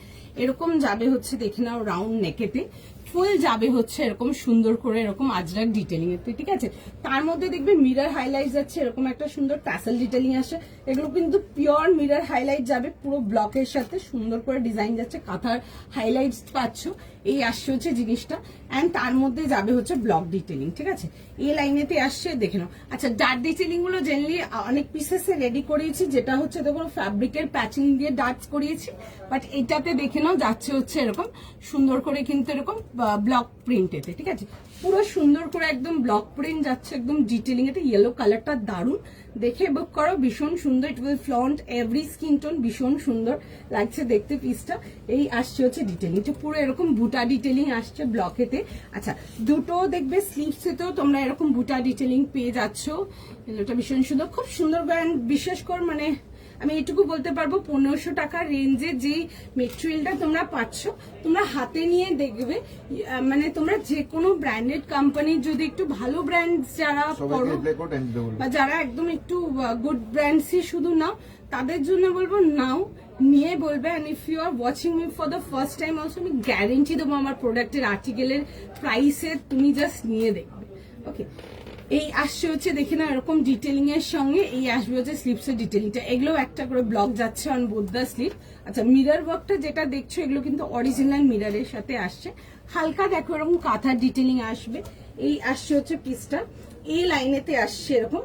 এরকম যাবে হচ্ছে, দেখে নাও রাউন্ড নেকেতে, ফুল যাবে হচ্ছে এরকম সুন্দর করে এরকম আজরাক ডিটেলিং এতে, ঠিক আছে। তার মধ্যে দেখবে মিরর হাইলাইট যাচ্ছে, এরকম একটা সুন্দর টাসেল ডিটেলিং আসে। এগুলো কিন্তু পিওর মিরর হাইলাইট যাবে, পুরো ব্লকের সাথে সুন্দর করে ডিজাইন যাচ্ছে, কাঁথার হাইলাইট পাচ্ছ, এই আসছে হচ্ছে জিনিসটা। অ্যান্ড তার মধ্যে যাবে হচ্ছে ব্লক ডিটেলিং, ঠিক আছে। এই লাইনেতে আসছে, দেখে নাও। আচ্ছা ডার্ট ডিটেলিং গুলো জেনারেলি অনেক পিসেসে রেডি করিয়েছি, যেটা হচ্ছে দেখো ফ্যাব্রিকের প্যাচিং দিয়ে ডার্টস করিয়েছি, বাট এটাতে দেখে নাও যাচ্ছে হচ্ছে এরকম সুন্দর করে কিন্তু এরকম ব্লক প্রিন্টেতে, ঠিক আছে। পুরো সুন্দর করে একদম ব্লক প্রিন্ট যাচ্ছে, একদম ডিটেলিং এতে। ইয়েলো কালারটা দারুণ, দেখে বুক করো, ভীষণ সুন্দর। It will flaunt every skin tone, ভীষণ সুন্দর লাগছে দেখতে পিসটা। এই আসছে হচ্ছে ডিটেলিং, পুরো এরকম বুটা ডিটেলিং আসছে ব্লকেতে। আচ্ছা দুটো দেখবে স্লিভসেতেও তোমরা এরকম বুটা ডিটেলিং পেয়ে যাচ্ছ, এটা ভীষণ সুন্দর, খুব সুন্দর ব্র্যান্ড। বিশেষ করে মানে আমি এটুকু বলতে পারবো 1500 টাকার রেঞ্জে যে মেটেরিয়ালটা তোমরা পাচ্ছ, তোমরা হাতে নিয়ে দেখবে, মানে তোমরা যে কোনো ব্র্যান্ডেড কোম্পানির যদি একটু ভালো ব্র্যান্ড যারা পড়ো বা যারা একদম একটু গুড ব্র্যান্ডসই শুধু নাও, তাদের জন্য বলবো নাও, নিয়ে বলবে। And if you are watching me for the first time also, আমি গ্যারেন্টি দেবো আমার প্রোডাক্টের আর্টিকেলের প্রাইসে তুমি জাস্ট নিয়ে দেখবে। ওকে এই আসছে হচ্ছে দেখে না এরকম ডিটেলিং এর সঙ্গে, এই আসবে হচ্ছে স্লিপসের ডিটেলিংটা। এগুলো একটা করে ব্লক যাচ্ছে অন বোথ দ্য স্লিপ। আচ্ছা মিরর ওয়ার্কটা যেটা দেখছো, এগুলো কিন্তু অরিজিনাল মিররের সাথে আসছে। হালকা দেখো এরকম কাঁথার ডিটেলিং আসবে। এই আসছে হচ্ছে পিসটা, এই লাইনেতে আসছে এরকম,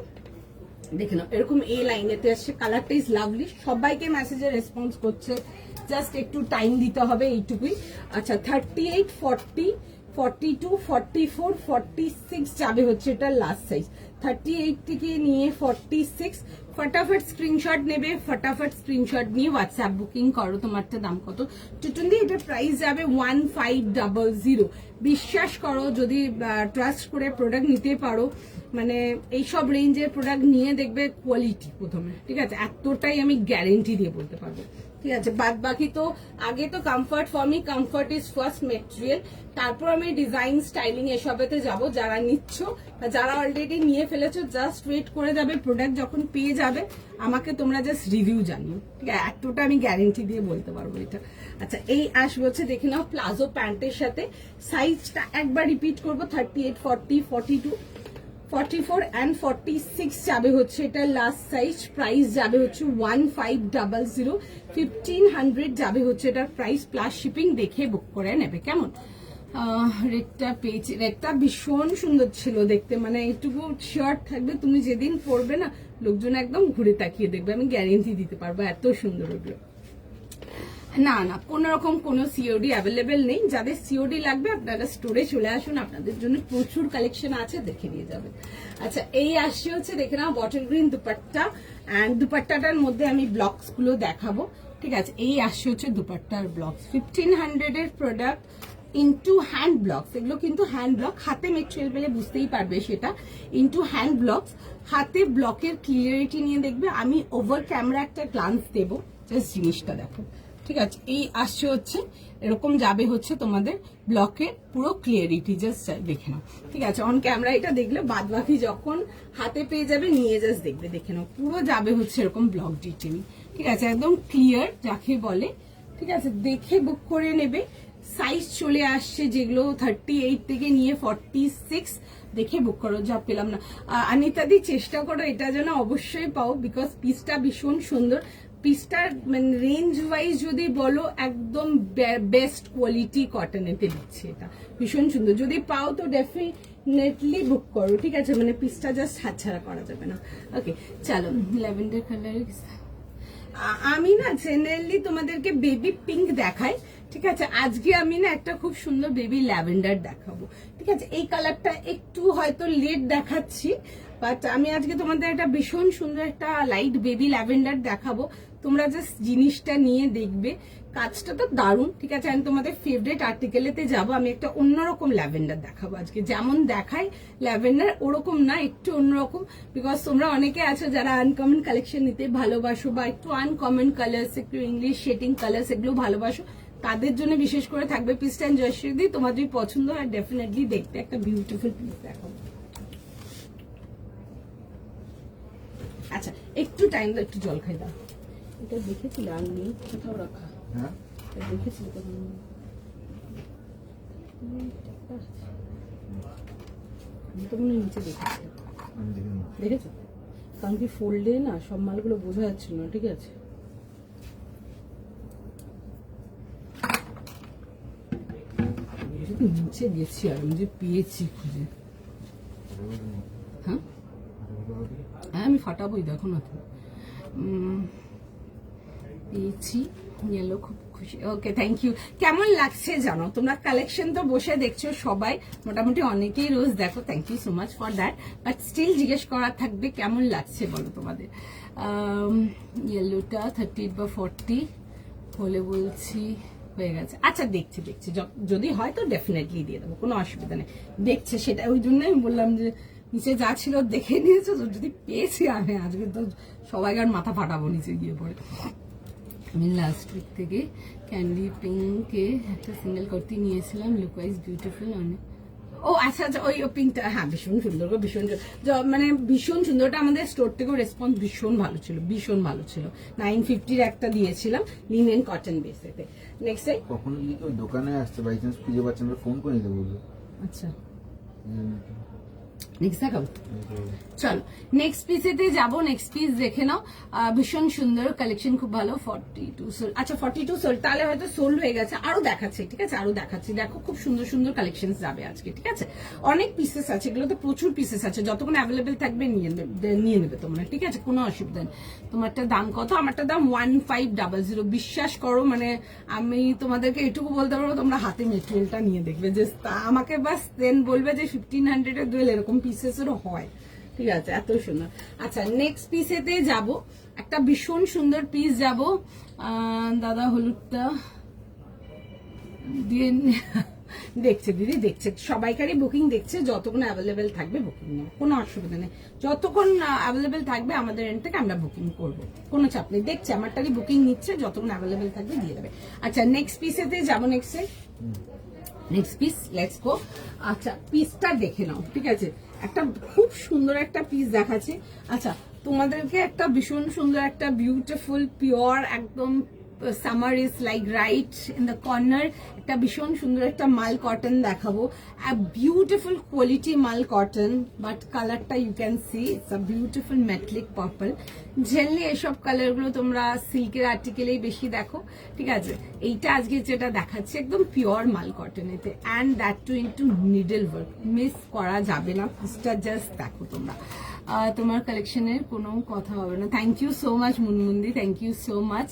দেখে নাও এরকম এই লাইনেতে আসছে। কালারটা ইজ লাভলি, সবাইকে মেসেজে রেসপন্স করছে, জাস্ট একটু টাইম দিতে হবে এইটুকুই। আচ্ছা 38, 40, 42, 44, 46 যাবে হচ্ছে এটা লাস্ট সাইজ। 38 থেকে নিয়ে 46, ফটাফট স্ক্রিনশট নেবে, ফটাফট স্ক্রিনশট নিয়ে হোয়াটসঅ্যাপ বুকিং করো। তোমারটা দাম কত টুটুন দি? এটা প্রাইস যাবে 1500। বিশ্বাস করো, যদি ট্রাস্ট করে প্রোডাক্ট নিতে পারো, মানে এইসব রেঞ্জের প্রোডাক্ট নিয়ে দেখবে কোয়ালিটি প্রথমে, ঠিক আছে, এতটাই আমি গ্যারেন্টি দিয়ে বলতে পারবো, ঠিক আছে। বাদ বাকি তো আগে তো comfort, for me comfort is first material, তারপর আমি ডিজাইন স্টাইলিং এসবেতে যাব। যারা নিচ্ছ, যারা অলরেডি নিয়ে ফেলেছো, জাস্ট ওয়েট করে যাবে, প্রোডাক্ট যখন পেয়ে যাবে আমাকে তোমরা জাস্ট রিভিউ জানিও, ঠিক আছে, এতটা আমি গ্যারেন্টি দিয়ে বলতে পারবো এটা। আচ্ছা এই আসবে হচ্ছে দেখে নাও প্লাজো প্যান্টের সাথে, সাইজটা একবার রিপিট করবো, 38, 40, 42, 44 and 46 যাবে হচ্ছে এটা লাস্ট সাইজ। প্রাইস যাবে হচ্ছে 1500, 1500 যাবে হচ্ছে এটার প্রাইস প্লাস শিপিং। দেখে বুক করে নেবে, কেমন? রেটটা পেয়েছি, রেটটা ভীষণ সুন্দর ছিল দেখতে, মানে এইটুকু শার্ট থাকবে, তুমি যেদিন পরবে না লোকজন একদম ঘুরে তাকিয়ে দেখবে, আমি গ্যারেন্টি দিতে পারবো, এত সুন্দর ওগুলো। না না কোনো রকম কোনো সিওডি অ্যাভেলেবেল নেই, যাদের সিওডি লাগবে আপনারা স্টোরে চলে আসুন, আপনাদের জন্য প্রচুর কালেকশন আছে, দেখে নিয়ে যাবেন। আচ্ছা এই আসছে হচ্ছে দেখে নাও বটল গ্রিন দুপাট্টা, অ্যান্ড দুপাট্টাটার মধ্যে আমি ব্লকস গুলো দেখাবো, ঠিক আছে। এই আসছে হচ্ছে দুপাট্টার ব্লকস, 1500 এর প্রোডাক্ট ইনটু হ্যান্ড ব্লকস। এগুলো কিন্তু হ্যান্ড ব্লক, হাতে মেটেরিয়াল পেলে বুঝতেই পারবে সেটা, ইনটু হ্যান্ড ব্লকস। হাতে ব্লকের ক্লিয়ারিটি নিয়ে দেখবে, আমি ওভার ক্যামেরা একটা গ্লান্স দেবো, জাস্ট জিনিসটা দেখো, ঠিক আছে। এই আসছে হচ্ছে এরকম যাবে হচ্ছে তোমাদের ব্লকের পুরো ক্লিয়ারিটি, জাস্ট দেখে নাও, ঠিক আছে। অন ক্যামেরা এটা দেখলে, বাদ বাকি যখন হাতে পেয়ে যাবে নিয়ে জাস্ট দেখবে, দেখে নাও পুরো যাবে হচ্ছে এরকম ব্লক ডিটেইলিং, ঠিক আছে, একদম ক্লিয়ার যাকে বলে, ঠিক আছে। দেখে বুক করে নেবে। সাইজ চলে আসছে যেগুলো 38 থেকে নিয়ে 46, দেখে বুক করো। যা পেলাম না অনিতাদি, চেষ্টা করো এটা যেন অবশ্যই পাও, বিকজ পিসটা ভীষণ সুন্দর। পিসটার মানে রেঞ্জ ওয়াইজ যদি বলো, একদম বেস্ট কোয়ালিটি কটনেতে দিচ্ছে, এটা ভীষণ সুন্দর। যদি পাও তো ডেফিনেটলি বুক করো, ঠিক আছে, মানে পিসটা জাস্ট হাতছাড়া করা যাবে না। ওকে চলো, ল্যাভেন্ডার কালার। আমি না জেনারেলি তোমাদেরকে বেবি পিঙ্ক দেখাই, ঠিক আছে, আজকে আমি না একটা খুব সুন্দর বেবি ল্যাভেন্ডার দেখাবো। ঠিক আছে, এই কালারটা একটু হয়তো লেট দেখাচ্ছি, বাট আমি আজকে তোমাদের একটা ভীষণ সুন্দর একটা লাইট বেবি ল্যাভেন্ডার দেখাবো। তোমরা জাস্ট জিনিসটা নিয়ে দেখবে, কাজটা তো দারুণ। ঠিক আছে, আমি তোমাদের ফেভারিট আর্টিকেলেতে যাবো। আমি একটা অন্যরকম ল্যাভেন্ডার দেখাবো আজকে, যেমন দেখাই ল্যাভেন্ডার ওরকম না, একটু অন্যরকম। বিকজ তোমরা অনেকে আছো যারা আনকমন কালেকশন নিতে ভালোবাসো, বা একটু আনকমন কালার্স, একটু ইংলিশ শেডিং কালার্স এগুলো ভালোবাসো, তাদের জন্য বিশেষ করে থাকবে পিসটা। এনজয় দি, তোমার যদি পছন্দ হয় ডেফিনেটলি দেখতে একটা বিউটিফুল পিস দেখাবো। আচ্ছা একটু টাইম দাও, একটু জল খাই দাও। এটা দেখেছিল আর নেই কোথাও রাখা? হ্যাঁ দেখেছিল তখন। আমি তো মনে হয় নিচে দেখেছি। দেখেছো? কারণ কি ফোল্ডে না সব মালগুলো বোঝা যাচ্ছিল না। ঠিক আছে, নিচে গেছি আর আমি যে পেয়েছি খুঁজে। হ্যাঁ হ্যাঁ আমি ফাটাবোই, দেখো না তো পেয়েছি। ইয়েলো খুব খুশি। ওকে, থ্যাংক ইউ। কেমন লাগছে জানো তোমরা? কালেকশন তো বসে দেখছো সবাই, মোটামুটি অনেকেই রোজ দেখো, thank you so much for that. But still জিজ্ঞেস করার থাকবে কেমন লাগছে বলো তোমাদের। ইয়েলোটা 30 বা 40 হলে বলছি হয়ে গেছে। আচ্ছা দেখছি দেখছি, যদি হয় তো ডেফিনেটলি দিয়ে দেবো, কোনো অসুবিধা নেই। দেখছে সেটা, ওই জন্যই আমি বললাম যে নিচে যা ছিল দেখে নিয়েছো তো, যদি পেয়েছি আমি আজকে তো সবাইকার মাথা ফাটাবো নিচে গিয়ে পড়ে। আমি লাস্ট উইক থেকে ক্যান্ডি পিঙ্কে একটা সিঙ্গেল কুর্তি নিয়েছিলাম, লুক ওয়াইজ বিউটিফুল অনেক। ও আচ্ছা আচ্ছা, ওই পিঙ্কটা হ্যাঁ ভীষণ সুন্দর, ভীষণ মানে ভীষণ সুন্দর। ওটা আমাদের স্টোর থেকেও রেসপন্স ভীষণ ভালো ছিল, ভীষণ ভালো ছিল। 950 একটা দিয়েছিলাম লিনেন কটন বেসেতে। নেক্সট কখনো যদি কেউ দোকানে আসছে বাই চান্স খুঁজে পাচ্ছেন, ফোন করে নিতে বলবো। আচ্ছা নেক্সট দেখাবো, চলো নেক্সট পিসেতে যাবো। নেক্সট পিস দেখে নাও, ভীষণ সুন্দর কালেকশন, খুব ভালো। 42 সোল। আচ্ছা 42 সোল, তাহলে হয়তো সোল্ড হয়ে গেছে। আরো দেখাচ্ছি, ঠিক আছে আরো দেখাচ্ছি। দেখো খুব সুন্দর সুন্দর কালেকশন যাবে আজকে। ঠিক আছে, অনেক পিসেস আছে, এগুলো তো প্রচুর পিসেস আছে, যতক্ষণ অ্যাভেলেবেল থাকবে নিয়ে নেবে তোমরা। ঠিক আছে, কোনো অসুবিধা নেই। তোমারটা দাম কত? আমারটা দাম 1500। বিশ্বাস করো, মানে আমি তোমাদেরকে এটুকু বলতে পারবো, তোমরা হাতে মেটেরিয়ালটা নিয়ে দেখবে, যে আমাকে বাস দেন বলবে যে 1500 এর দুয়েল এরকম পিসেসেরও হয়। ঠিক আছে, এত সুন্দর। আচ্ছা নেক্সট পিসেতে যাব, একটা ভীষণ সুন্দর পিস যাব। দাদা হলুদটা দিয়ে দেখছে, দিদি দেখছে, সবাইকারই বুকিং দেখছে। যতক্ষণ অ্যাভেলেবেল থাকবে বুকিং নেই, কোনো অসুবিধা নেই। যতক্ষণ অ্যাভেলেবেল থাকবে আমাদের এন্ড থেকে আমরা বুকিং করবো, কোনো চাপ নেই। দেখছে আমারটারই বুকিং নিচ্ছে, যতক্ষণ অ্যাভেলেবেল থাকবে দিয়ে দেবে। আচ্ছা নেক্সট পিসেতে যাবো। Next piece let's go. আচ্ছা পিসটা দেখে নাও। ঠিক আছে, একটা খুব সুন্দর একটা পিস দেখাচ্ছে। আচ্ছা তোমাদেরকে একটা ভীষণ সুন্দর একটা বিউটিফুল পিওর একদম summer is like right in the corner, একটা ভীষণ সুন্দর একটা মাল কটন দেখাবো। বিউটিফুল কোয়ালিটি মাল কটন, বাট কালারটা you can see it's a beautiful metallic purple. Generally এসব কালারগুলো তোমরা সিল্কের আর্টিকেলেই বেশি দেখো। ঠিক আছে, এইটা আজকে যেটা দেখাচ্ছে একদম পিওর মাল কটনেতে, and that too into needle work, miss করা যাবে না। পিসটা জাস্ট দেখো তোমরা, তোমার কালেকশনের কোনো কথা হবে না। Thank you so much Munmun di, thank you so much,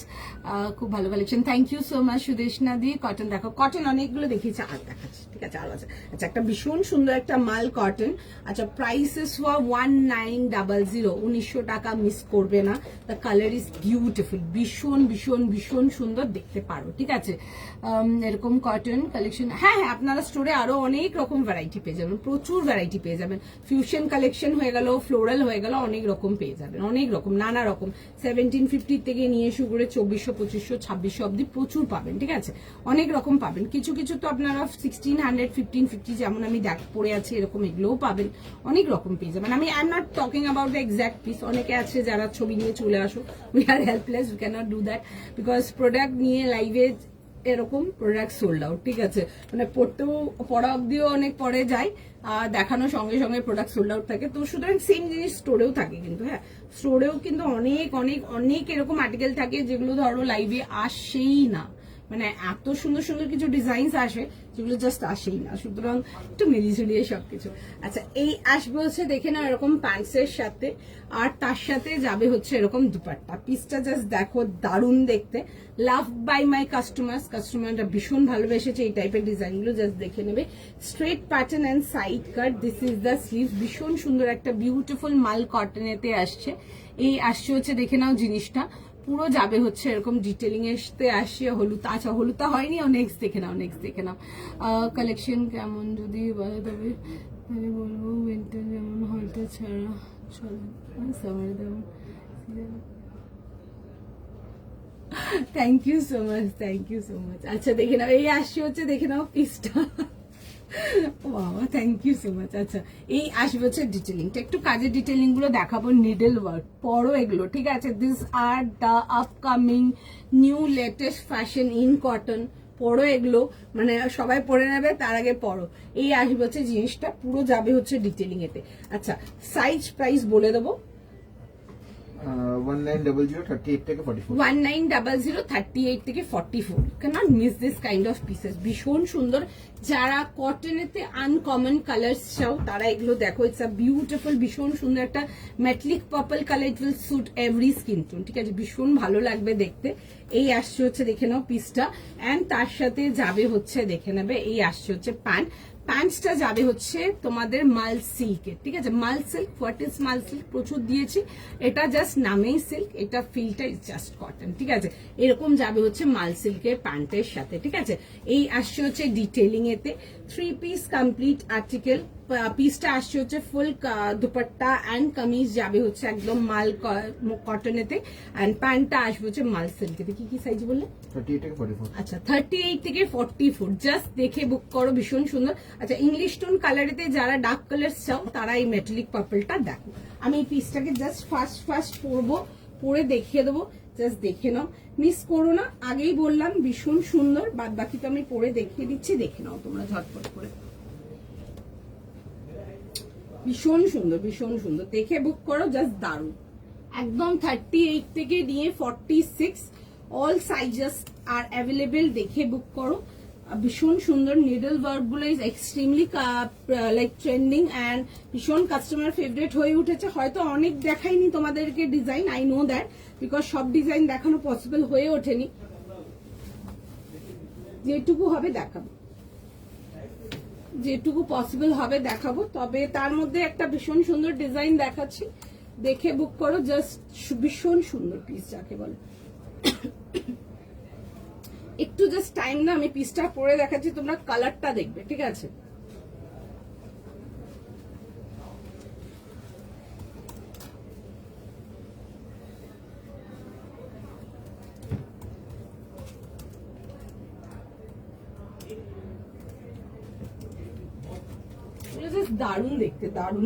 খুব ভালো collection. Thank you so much Sudeshna di. Cotton দেখো, কটন অনেকগুলো দেখিয়েছে, আর দেখাচ্ছি। ঠিক আছে, আরো আছে। আচ্ছা একটা ভীষণ সুন্দর একটা মাল কটন। আচ্ছা প্রাইসেস ফর 1900, 1900 টাকা, মিস করবে না। দ্য কালার ইজ বিউটিফুল, ভীষণ ভীষণ ভীষণ সুন্দর, দেখতে পারো। ঠিক আছে, এরকম কটন কালেকশন। হ্যাঁ হ্যাঁ, আপনারা স্টোরে আরো অনেক রকম ভ্যারাইটি পেয়ে যাবেন, প্রচুর ভ্যারাইটি পেয়ে যাবেন। ফিউশন কালেকশন হয়ে গেল, ফ্লোরাল হয়ে গেল, অনেক রকম পেয়ে যাবেন, অনেক রকম, নানা রকম। 1750 থেকে নিয়ে শুরু করে 2400, 2500, 2600 অব্দি প্রচুর পাবেন। ঠিক আছে, অনেক রকম পাবেন। কিছু কিছু তো আপনারা 1600, 1550 যেমন আমি দেখ পড়ে আছি এরকম, এগুলোও পাবেন, অনেক রকম পেয়ে যাবেন। আমি I am not talking about the exact piece. অনেকে আছে যারা ছবি নিয়ে চলে আসো, we are helpless, we can't do that, because product নিয়ে লাইভে এরকম প্রোডাক্ট সোল্ড আউট। ঠিক আছে, মানে পড়া অব্দিও অনেক পরে যায়, দেখানোর সঙ্গে সঙ্গে প্রোডাক্ট সোল্ড আউট থাকে। তো সুতরাং সেম জিনিস স্টোরেও থাকে কিন্তু। হ্যাঁ, স্টোরেও কিন্তু অনেক অনেক অনেক এরকম আর্টিকেল থাকে যেগুলো ধরো লাইভে আসেই না, মানে এত সুন্দর সুন্দর কিছু ডিজাইন আসে যেগুলো জাস্ট আসেই না, সুতরাং একটু মিলিয়ে সবকিছু। আচ্ছা, এই আসবে হচ্ছে দেখে না এরকম প্যান্টসের সাথে, আর তার সাথে যাবে হচ্ছে এরকম দুপাট্টা। পিসটা জাস্ট দেখো, দারুণ দেখতে, লাভ বাই মাই কাস্টমাররা ভীষণ ভালোবেসেছে এই টাইপের ডিজাইনগুলো, জাস্ট দেখে নেবে। Straight pattern and side cut, this is the sleeve, ভীষণ সুন্দর একটা বিউটিফুল মাল কটনেতে আসছে। এই আসছে হচ্ছে দেখে নাও জিনিসটা, পুরো যাবে হচ্ছে এরকম ডিটেলিং এসতে আসছে হলুদ। আচ্ছা, হলুদটা হয়নি, নেক্সট দেখে নাও, কালেকশন কেমন যদি বলে তবে তাহলে বলবো উইন্টার যেমন হয়তো ছাড়া চলে, সামার যেমন। Thank you so much. আচ্ছা, দেখে নাও, এই আসছে হচ্ছে দেখে নাও পিসটা। বাবা, থ্যাংক ইউ সো মাচ। আচ্ছা, এই আসবে হচ্ছে ডিটেলিংটা, একটু কাজের ডিটেলিং গুলো দেখাবো, নিডল ওয়ার্ক, পরো এগুলো, ঠিক আছে। This are the upcoming new latest fashion in cotton, পরো এগুলো, মানে সবাই পরে নেবে তার আগে পরো। এই আসবে হচ্ছে জিনিসটা, পুরো যাবে হচ্ছে ডিটেলিং এতে। আচ্ছা, সাইজ প্রাইস বলে দেবো, 1900 38 থেকে 44। 1900 38 থেকে 44। cannot miss this kind of pieces, ভীষণ সুন্দর। যারা কটনেতে আনকমন কালার চাও তারা এগুলো দেখো, ইটস আ বিউটিফুল, ভীষণ সুন্দর একটা metallic purple colour, it will suit every skin tone, ঠিক আছে, ভীষণ ভালো লাগবে দেখতে। এই আসছে হচ্ছে দেখে নাও পিসটা, এন্ড তার সাথে যাবে হচ্ছে দেখে নেবে, এই আসছে হচ্ছে প্যান্টসটা যাবে হচ্ছে তোমাদের মাল সিল্কের, ঠিক আছে। মাল সিল্ক, হোয়াট ইজ মাল সিল্ক প্রচুর দিয়েছি, এটা জাস্ট নামেই সিল্ক, এটা ফিলটা ইজ জাস্ট কটন, ঠিক আছে। এরকম যাবে হচ্ছে মাল সিল্কের প্যান্টের সাথে, ঠিক আছে। এই আসছে হচ্ছে ডিটেলিং এতে, 3 পিস কমপ্লিট আর্টিকেল। পিসটা আসছে হচ্ছে ফুল দুপাট্টা অ্যান্ড কামিজ যাবে হচ্ছে একদম মাল কটনেতে, অ্যান্ড প্যান্টটা আসবে হচ্ছে মাল সিল্কেতে। কি সাইজ বললে? 38 থেকে 44। আচ্ছা, 38 থেকে 44, জাস্ট দেখে বুক করো, ভীষণ সুন্দর। আচ্ছা, ইংলিশ টোন কালারেতে যারা ডার্ক কালার চাও তারা এই মেটালিক পার্পলটা দেখো। আমি এই পিসটাকে জাস্ট ফার্স্ট পরবো, পরে দেখিয়ে দেবো, জাস্ট দেখে নাও, মিস করো না। আগেই বললাম ভীষণ সুন্দর, বাদ বাকি তো আমি পরে দেখিয়ে দিচ্ছি, দেখে নাও তোমরা ঝটপট করে। ভীষণ সুন্দর, দেখে বুক করো, জাস্ট দারুণ, একদম 38 থেকে নিয়ে 46 অল সাইজেস আর অ্যাভেলেবেল, দেখে বুক করো। ভীষণ সুন্দর, নিডল ওয়ার্ক গুলো is extremely like trending and ভীষণ কাস্টমার ফেভারিট হয়ে উঠেছে। হয়তো অনেক দেখাইনি তোমাদেরকে design, I know that, because সব ডিজাইন দেখানো পসিবল হয়ে ওঠেনি, যেটুকু হবে দেখাবো, যেটুকু পসিবল হবে দেখাবো। তবে তার মধ্যে একটা ভীষণ সুন্দর ডিজাইন দেখাচ্ছি, দেখে বুক করো, জাস্ট ভীষণ সুন্দর পিস যাকে বলে। একটু জাস্ট টাইম না, আমি পিসটা পরে দেখাচ্ছি, তোমরা কালারটা দেখবে, ঠিক আছে। দারুণ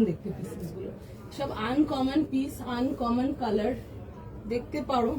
দেখতে পিসেস গুলো, সব আনকমন পিস, আনকমন কালার, দেখতে পারো।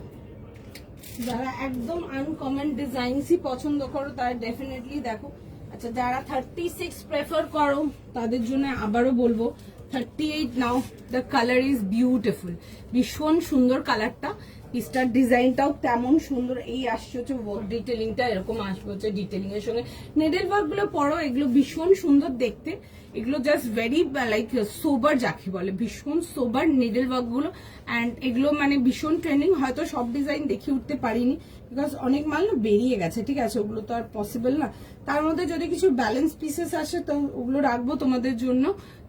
যারা একদম আনকমন ডিজাইনসই পছন্দ করো তারা ডেফিনেটলি দেখো। আচ্ছা, যারা 36 প্রেফার করো তাদের জন্য আবারও বলবো 38 নাও, দ্য কালার ইজ বিউটিফুল, ভীষণ সুন্দর কালারটা, পিসটার ডিজাইনটাও তেমন সুন্দর। এই আসছে হচ্ছে ওয়ার্ক ডিটেলিংটা, এরকম আসবে হচ্ছে ডিটেলিং এর সঙ্গে নেডেল ওয়ার্ক গুলো পরো, এগুলো ভীষণ সুন্দর দেখতে, এগুলো জাস্ট ভেরি লাইক সোবার যাকে বলে, ভীষণ সোবার নিডল ওয়ার্ক গুলো, অ্যান্ড এগুলো মানে ভীষণ ট্রেন্ডিং। হয়তো সব ডিজাইন দেখিয়ে উঠতে পারিনি বিকজ অনেক মাল না বেরিয়ে গেছে, ঠিক আছে, ওগুলো তো আর পসিবল না। তার মধ্যে যদি কিছু ব্যালেন্স পিসেস আসে তো ওগুলো রাখবো তোমাদের জন্য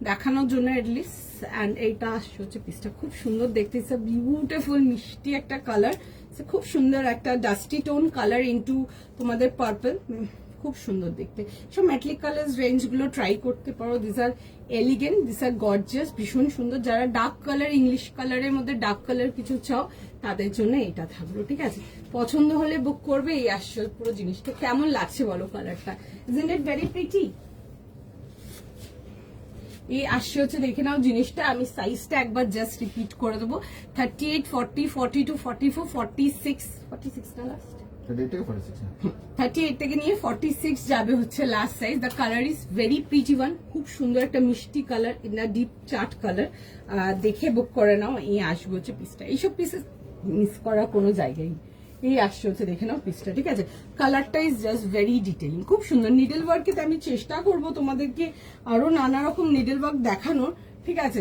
দেখানোর জন্য এটলিস্ট। অ্যান্ড এইটা আসছে হচ্ছে পিসটা, খুব সুন্দর দেখতে, ইটস আ বিউটিফুল মিষ্টি একটা কালার, খুব সুন্দর একটা ডাস্টি টোন কালার ইনটু তোমাদের পার্পল, খুব সুন্দর দেখতে। সব মেটালিক কালার রেঞ্জ গুলো ট্রাই করতে পারো, this are elegant, this are gorgeous, ভীষণ সুন্দর। যারা ডার্ক কালার, ইংলিশ কালারের মধ্যে ডার্ক কালার কিছু চাও তাদের জন্য এটা থাকলো, ঠিক আছে। পছন্দ হলে বুক করবে। এই আসছে পুরো জিনিসটা, কেমন লাগছে বলো কালারটা, ইজন্ট ইট ভেরি প্রিটি? এই আসছে হচ্ছে দেখে নাও জিনিসটা, আমি সাইজটা একবার জাস্ট রিপিট করে দেবো, 38, 40, 42, 44, 46 না লাস্ট, 38 থেকে নিয়ে 46 যাবে হচ্ছে last size. The colour is very pretty one, খুব সুন্দর একটা মিষ্টি কালার, ইন আ ডিপ চাট কালার, দেখে বুক করে নাও। এই আসবে হচ্ছে পিসটা, এইসব পিসেস মিস করা কোনো জায়গায়, এই আসছে হচ্ছে দেখে নাও পিসটা, ঠিক আছে। কালারটা ইজ জাস্ট ভেরি ডিটেলিং, খুব সুন্দর। নিডল ওয়ার্কে আমি চেষ্টা করব তোমাদেরকে আরো নানা রকম নিডল ওয়ার্ক দেখানোর, ঠিক আছে।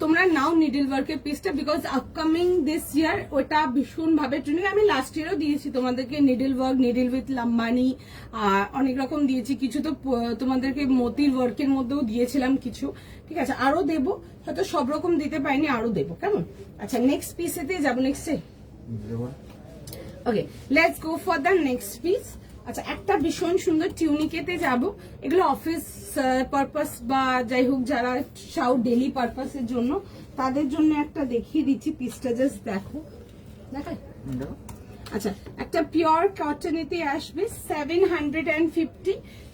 তোমরা নাও নিডল ওয়ার্কের পিসটা, বিকজ আপকামিং দিস ইয়ার ওটা ভীষণ ভাবে ট্রেন্ডিং। আমি লাস্ট ইয়ারও দিয়েছি তোমাদেরকে needle work, needle with Lambani, অনেক রকম দিয়েছি। কিছু তো তোমাদেরকে মতির ওয়ার্কের মধ্যেও দিয়েছিলাম কিছু, ঠিক আছে। আরো দেবো, হয়তো সব রকম দিতে পারিনি, আরো দেবো, কেমন। আচ্ছা নেক্সট পিসেতে যাবো, নেক্সটে। Okay, let's go for the next piece. আচ্ছা একটা ভীষণ সুন্দর টিউনিকেতে যাব। এগুলো অফিস পারপাস বা যাই হোক যারা চাও ডেলি পারপাসের জন্য, তাদের জন্য একটা দেখিয়ে দিচ্ছি পিসটা, জাস্ট দেখো, দেখাই। আচ্ছা একটা পিওর কটনেতে আসবে 750,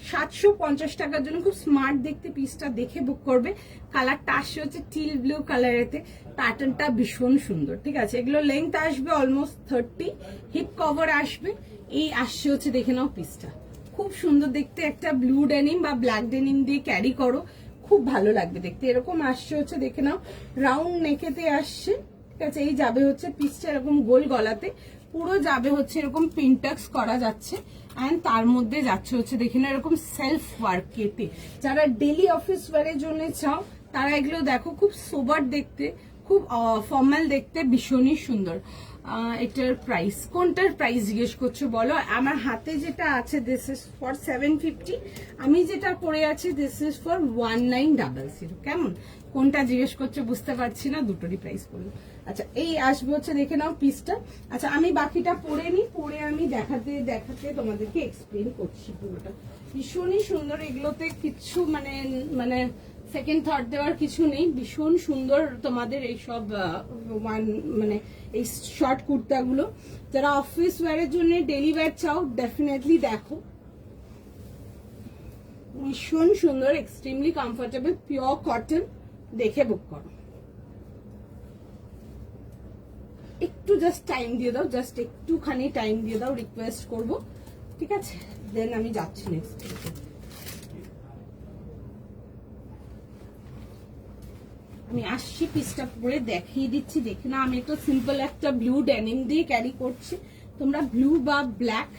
750 টাকার জন্য খুব স্মার্ট দেখতে পিসটা, দেখে বুক করবে। কালারটা আসছে হচ্ছে টিল ব্লু কালারেতে, প্যাটার্নটা ভীষণ সুন্দর, ঠিক আছে। এগুলো লেন্থ আসবে অলমোস্ট 30, হিপ কভার আসবে। এই আসছে হচ্ছে দেখে নাও পিসটা, খুব সুন্দর দেখতে। একটা ব্লু ডেনিম বা ব্ল্যাক ডেনিম দিয়ে ক্যারি করো, খুব ভালো লাগবে দেখতে। এরকম আসছে হচ্ছে দেখে নাও, রাউন্ড নেকেতে আসছে, ঠিক আছে। এই যাবে হচ্ছে পিসটা এরকম গোল গলাতে, পুরো যাবে হচ্ছে এরকম পিনটাক্স করা যাচ্ছে, এন্ড তার মধ্যে যাচ্ছে হচ্ছে দেখে না এরকম সেলফ ওয়ার্কেতে। যারা ডেলি অফিস ওয়ারের জন্য চাও তারা এগুলো দেখো, খুব সোবার দেখতে, খুব ফর্মাল দেখতে, ভীষণই সুন্দর। এটার প্রাইস, কোনটার প্রাইস জিজ্ঞেস করছো বলো? আমার হাতে যেটা আছে দিস ইজ ফর 750, আমি যেটা পরে আছি দিস ইজ ফর 1900। কেমন, কোনটা জিজ্ঞেস করছো বুঝতে পারছি না, দুটোরই প্রাইস বলবো। আচ্ছা এই আসবে হচ্ছে দেখে নাও পিসটা। আচ্ছা আমি বাকিটা পরে নি, পরে আমি দেখাতে দেখাতে তোমাদেরকে এক্সপ্লেন করছি পুরোটা। ভীষণই সুন্দর, এগুলোতে কিছু মানে মানে সেকেন্ড থার্ড দেওয়ার কিছু নেই, ভীষণ সুন্দর তোমাদের এইসব মানে এই শর্ট কুর্তাগুলো। যারা অফিস ওয়্যারের জন্য ডেলি ওয়্যার চাও ডেফিনেটলি দেখো, ভীষণ সুন্দর, এক্সট্রিমলি কমফোর্টেবল, পিওর কটন, দেখে বুক করো। একটু জাস্ট টাইম দিয়ে দাও, জাস্ট একটুখানি টাইম দিয়ে দাও, রিকোয়েস্ট করবো, ঠিক আছে। দেন আমি যাচ্ছি নেক্সট। আমি আসছি পিসটা পরে দেখিয়ে দিচ্ছি, দেখে না। আমি তো সিম্পল একটা ব্লু ডেনিম দিয়ে ক্যারি করছি, তোমরা ব্লু বা ব্ল্যাক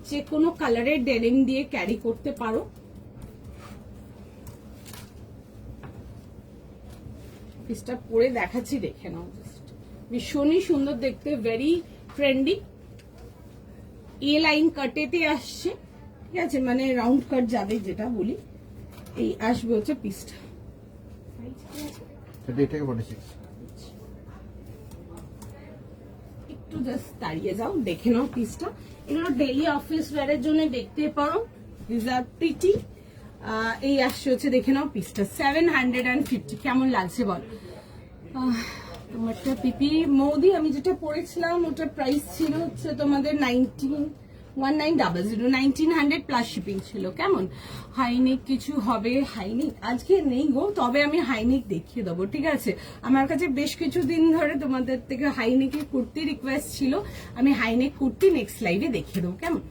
যে কোনো কালারের ডেনিম দিয়ে ক্যারি করতে পারো। পিসটা পরে দেখাচ্ছি, দেখে নাও, জাস্ট ভীষণই সুন্দর দেখতে, ভেরি ট্রেন্ডি। এ লাইন কাটেতে আসছে, ঠিক আছে, মানে রাউন্ড কাট যাবে যেটা বলি। এই আসবে হচ্ছে পিসটা, একটু জাস্ট দাঁড়িয়ে যাও, দেখে নাও পিসটা। এগুলো ডেইলি অফিস ওয়্যারের জন্য দেখতে পারো, দিস আর প্রিটি। এই আসছে হচ্ছে দেখে নাও পিসটা 750। কেমন লাগছে বল? তোমারটা পিপি মৌদি, আমি যেটা পরেছিলাম ওটার প্রাইস ছিল হচ্ছে তোমাদের 1900 প্লাস শিপিং ছিল। কেমন, হাইনেক কিছু হবে? হাইনেক আজকে নেই গো, তবে আমি হাইনেক দেখিয়ে দেবো, ঠিক আছে। আমার কাছে বেশ কিছুদিন ধরে তোমাদের থেকে হাইনেকের কুর্তি রিকোয়েস্ট ছিল, আমি হাইনেক কুর্তি নেক্সট লাইভে দেখিয়ে দেবো, কেমন।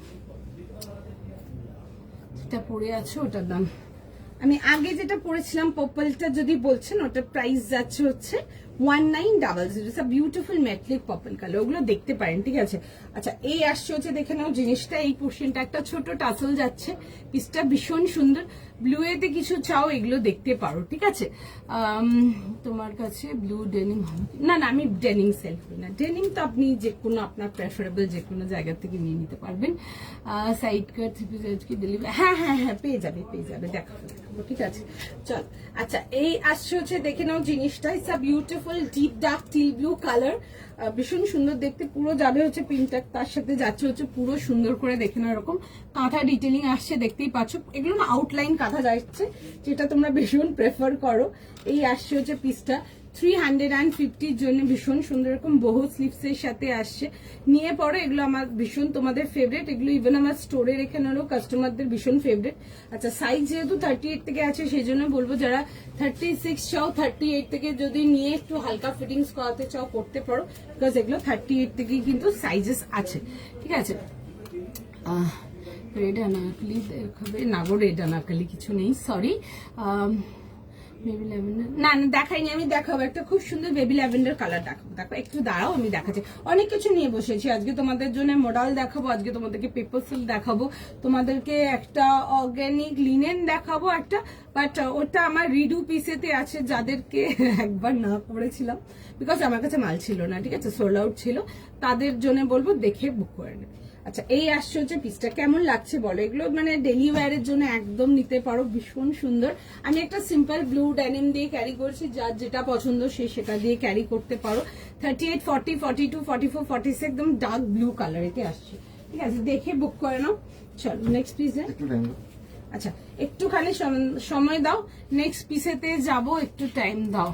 যেটা পরে আছো ওটার দাম, আমি আগে যেটা পরেছিলাম পার্পলটা যদি বলছেন, ওটার প্রাইস যাচ্ছে হচ্ছে 1900। বিউটিফুল মেটলিক পার্পল কালার, ওগুলো দেখতে পারেন, ঠিক আছে। আচ্ছা এই আসছে হচ্ছে দেখে নাও জিনিসটা, এই পোর্শনটা একটা ছোট টাসল যাচ্ছে, পিসটা ভীষণ সুন্দর। ব্লু এতে কিছু চাও এগুলো দেখতে পারো, ঠিক আছে। তোমার কাছে ব্লু ডেনিম না, না আমি ডেনিম সেল করি না। ডেনিম তো আপনি যে কোনো আপনার প্রেফারেবল যে কোনো জায়গা থেকে নিয়ে নিতে পারবেন। সাইড কাট কি ডেলিভারি, হ্যাঁ হ্যাঁ হ্যাঁ পেয়ে যাবে, পেয়ে যাবে, দেখাবো, ঠিক আছে চল। আচ্ছা এই আসছে হচ্ছে দেখে নাও জিনিসটা, it's a beautiful deep dark teal blue colour, ভীষণ সুন্দর দেখতে। পুরো যাবে হচ্ছে প্রিন্টার, তার সাথে যাচ্ছে হচ্ছে পুরো সুন্দর করে দেখে নাও এরকম কাঁথা ডিটেলিং আসছে, দেখতেই পাচ্ছ। এগুলো না আউটলাইন কাঁথা যাচ্ছে, যেটা তোমরা ভীষণ প্রেফার করো। এই আসছে হচ্ছে পিসটা 350-র জন্য, ভীষণ সুন্দর এরকম বহু স্লিভস এর সাথে আসছে। নিয়ে পড়ো, এগুলো আমার ভীষণ তোমাদের ফেভারিট, এগুলো ইভেন আমার স্টোরে রেখে নেওয়ারও কাস্টমারদের ভীষণ ফেভারিট। আচ্ছা সাইজ যেহেতু 38 থেকে আছে, সেই জন্য বলবো যারা 36 চাও 38 থেকে যদি নিয়ে একটু হালকা ফিটিংস করাতে চাও করতে পারো, বিকজ এগুলো 38 থেকেই কিন্তু সাইজেস আছে, ঠিক আছে। রেড আনারকলি দেখাবে না গো, রেড আনারকলি কিছু নেই, সরি। বেবি ল্যাভেন্ডার না না দেখাইনি, আমি দেখাবো একটা খুব সুন্দর বেবি ল্যাভেন্ডার কালার দেখাবো। দেখো একটু দাঁড়াও, আমি দেখাচ্ছি। অনেক কিছু নিয়ে বসেছি আজকে তোমাদের জন্য, মডেল দেখাবো আজকে তোমাদেরকে, পেপার সিল্ক দেখাবো তোমাদেরকে, একটা অর্গানিক লিনেন দেখাবো একটা, বাট ওটা আমার রিডু পিসেতে আছে, যাদেরকে একবার না করেছিলাম বিকজ আমার কাছে মাল ছিল না, ঠিক আছে, সোল্ড আউট ছিল, তাদের জন্য বলবো দেখে বুক করে নেবে। আচ্ছা এই আসছে হচ্ছে পিসটা, কেমন লাগছে বলো? এগুলো মানে ডেলি ওয়্যারের জন্য একদম নিতে পারো, ভীষণ সুন্দর। আমি একটা সিম্পল ব্লু ডেনিম দিয়ে ক্যারি করছি, যার যেটা পছন্দ সে সেটা দিয়ে ক্যারি করতে পারো। 38, 40, 42, 44, 46 একদম ডার্ক ব্লু কালারেতে আসছে, ঠিক আছে, দেখে বুক করে নাও। চলো নেক্সট পিসে, একটু টাইম দাও। আচ্ছা একটুখানি সময় দাও, নেক্সট পিসেতে যাব, একটু টাইম দাও।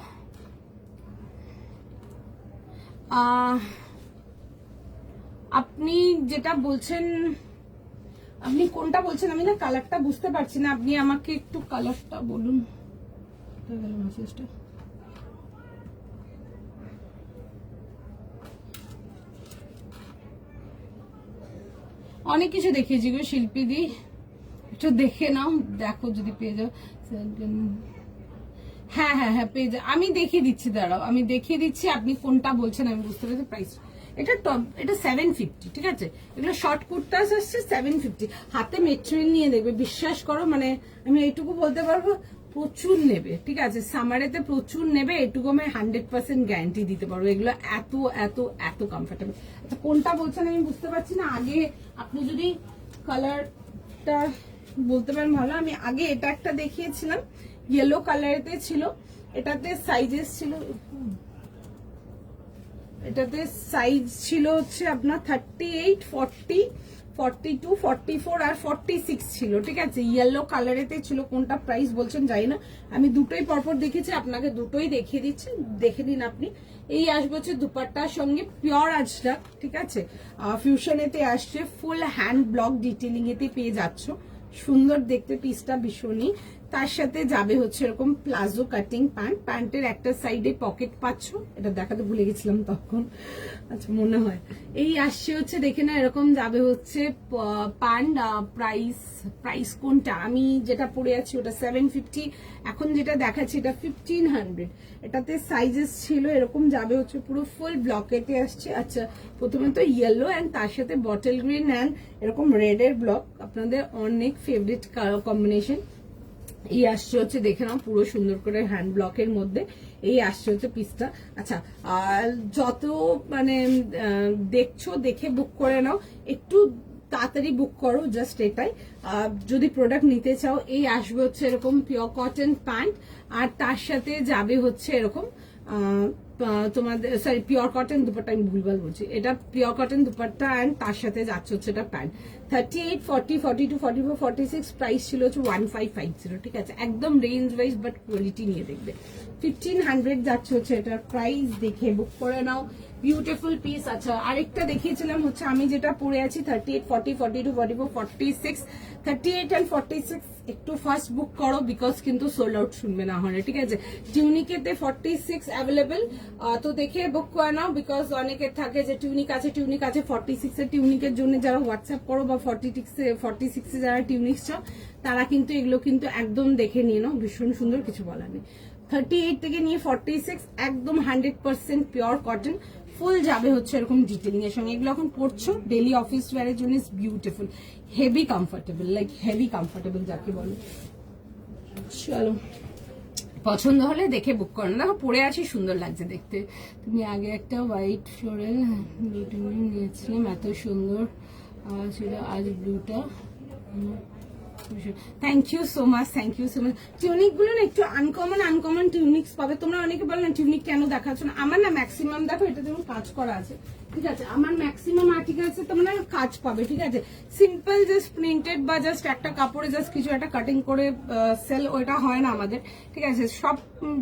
আপনি যেটা বলছেন, আপনি কোনটা বলছেন আমি না কালারটা বুঝতে পারছি না, আপনি আমাকে একটু কালারটা বলুন। অনেক কিছু দেখিয়েছি গো শিল্পী দি, একটু দেখে নাও, দেখো যদি পেয়ে যাও। হ্যাঁ হ্যাঁ হ্যাঁ পেয়ে যাও, আমি দেখিয়ে দিচ্ছি, দাঁড়াও আমি দেখিয়ে দিচ্ছি, আপনি কোনটা বলছেন আমি বুঝতে পারছি। প্রাইস এটা টপ, এটা 750, ঠিক আছে, এগুলো শর্ট কুর্তাস আসছে 750। হাতে মেটেরিয়াল নিয়ে দেখবে, বিশ্বাস করো, মানে আমি এইটুকু বলতে পারবো প্রচুর নেবে, ঠিক আছে, সামারেতে প্রচুর নেবে, এটুকু আমি 100% গ্যারান্টি দিতে পারবো। এগুলো এত এত এত কমফোর্টেবল। আচ্ছা কোনটা বলছেন আমি বুঝতে পারছি না, আগে আপনি যদি কালারটা বলতে পারেন ভালো। আমি আগে এটা একটা দেখিয়েছিলাম, ইয়েলো কালারেতে ছিল, এটাতে সাইজেস ছিল, এটাতে সাইজ ছিল হচ্ছে আপনার 38, 40, 42, 44 আর 46 ছিল, ঠিক আছে, ইয়েলো কালারেতে ছিল। কোনটা প্রাইস বলছেন জানি না, আমি দুটোই পরপর দেখেছি, আপনাকে দুটোই দেখিয়ে দিচ্ছি, দেখে দিন আপনি। এই আসবে হচ্ছে দুপাট্টার সঙ্গে পিওর আজরাক, ঠিক আছে, ফিউশনেতে আসছে, ফুল হ্যান্ড ব্লক ডিটেলিং এতে পেয়ে যাচ্ছ, সুন্দর দেখতে পিসটা ভীষণই। তার সাথে যাবে হচ্ছে এরকম প্লাজো কাটিং প্যান্ট, প্যান্টের একটা সাইডে পকেট পাচ্ছ, এটা দেখাতে ভুলে গেছিলাম তখন, আচ্ছা মনে হয়। এই আসছে হচ্ছে দেখে না, এরকম যাবে হচ্ছে প্যান্ট। প্রাইস কোনটা আমি যেটা পরে আছি ওটা 750, এখন যেটা দেখাচ্ছি এটা 1500। এটাতে সাইজেস ছিল এরকম, যাবে হচ্ছে পুরো ফুল ব্লকেতে আসছে। আচ্ছা প্রথমে তো ইয়েলো অ্যান্ড তার সাথে বটল গ্রিন অ্যান্ড এরকম রেড এর ব্লক, আপনাদের অনেক ফেভারিট কম্বিনেশন। এই আসছে হচ্ছে দেখে নাও, পুরো সুন্দর করে হ্যান্ড ব্লকের মধ্যে এই আসছে হচ্ছে পিসটা। আচ্ছা আর যত মানে দেখছো দেখে বুক করে নাও, একটু তাড়াতাড়ি বুক করো, জাস্ট এটাই। যদি প্রোডাক্ট নিতে চাও, এই আসবে হচ্ছে এরকম পিওর কটন প্যান্ট, আর তার সাথে যাবে হচ্ছে এরকম তোমাদের সরি পিওর কটন দুপাট্টা, আমি ভুলভাল বলছি, এটা পিওর কটন দুপাট্টা অ্যান্ড তার সাথে যাচ্ছে হচ্ছে এটা প্যান্ট। 38, 40, 42, 44, 46 প্রাইস ছিল হচ্ছে 1550, ঠিক আছে, একদম রেঞ্জ ওয়াইজ বাট কোয়ালিটি নিয়ে দেখবে। 1500 যাচ্ছে হচ্ছে এটার প্রাইস, দেখে বুক করে নাও, বিউটিফুল পিস। আচ্ছা আরেকটা দেখিয়েছিলাম হচ্ছে আমি যেটা পরে আছি 38, 40, 42, 44, 46, 38 and 46 একটু ফার্স্ট বুক করো, বিকজ কিন্তু সোল্ড আউট শুনবে না হলে, ঠিক আছে। টিউনিকেতে 46 অ্যাভেলেবেল, তো দেখে বুক করে নাও, বিকজ অনেকের থাকে যে টিউনিক আছে 46 এর টিউনিকের জন্য যারা হোয়াটসঅ্যাপ করো, বা 46 এ যারা টিউনিক চাও, তারা কিন্তু এগুলো কিন্তু একদম দেখে নিয়ে নাও, ভীষণ সুন্দর, কিছু বলার নেই। 38 থেকে নিয়ে 46 একদম 100% পিওর কটন, ফুল যাবে হচ্ছে এরকম ডিটেলিং এর সঙ্গে। এগুলো এখন পড়ছো ডেলি অফিস ওয়্যারের জন্য, beautiful, heavy comfortable, like heavy comfortable যাকে বলো। চলো পছন্দ হলে দেখে বুক করো, দেখো পরে আছি সুন্দর লাগছে দেখতে। তুমি আগে একটা হোয়াইট ফ্লোরাল নিয়েছিলাম, এত সুন্দর ছিল, আজ ব্লুটা। Thank you so much, thank you so much. Tunic গুলো না একটু আনকমন টিউনিক্স পাবে তোমরা। অনেকে বলো না টিউনিক কেন দেখাচ্ছ না, আমার না ম্যাক্সিমাম দেখো এটা যেমন কাজ করা আছে, ঠিক আছে, আমার ম্যাক্সিমাম আর্টিকেলসে তোমরা কাজ পাবে, ঠিক আছে। সিম্পল জাস্ট প্রিন্টেড বা জাস্ট একটা কাপড়ে জাস্ট কিছু একটা কাটিং করে সেল, ওইটা হয় না আমাদের, ঠিক আছে। সব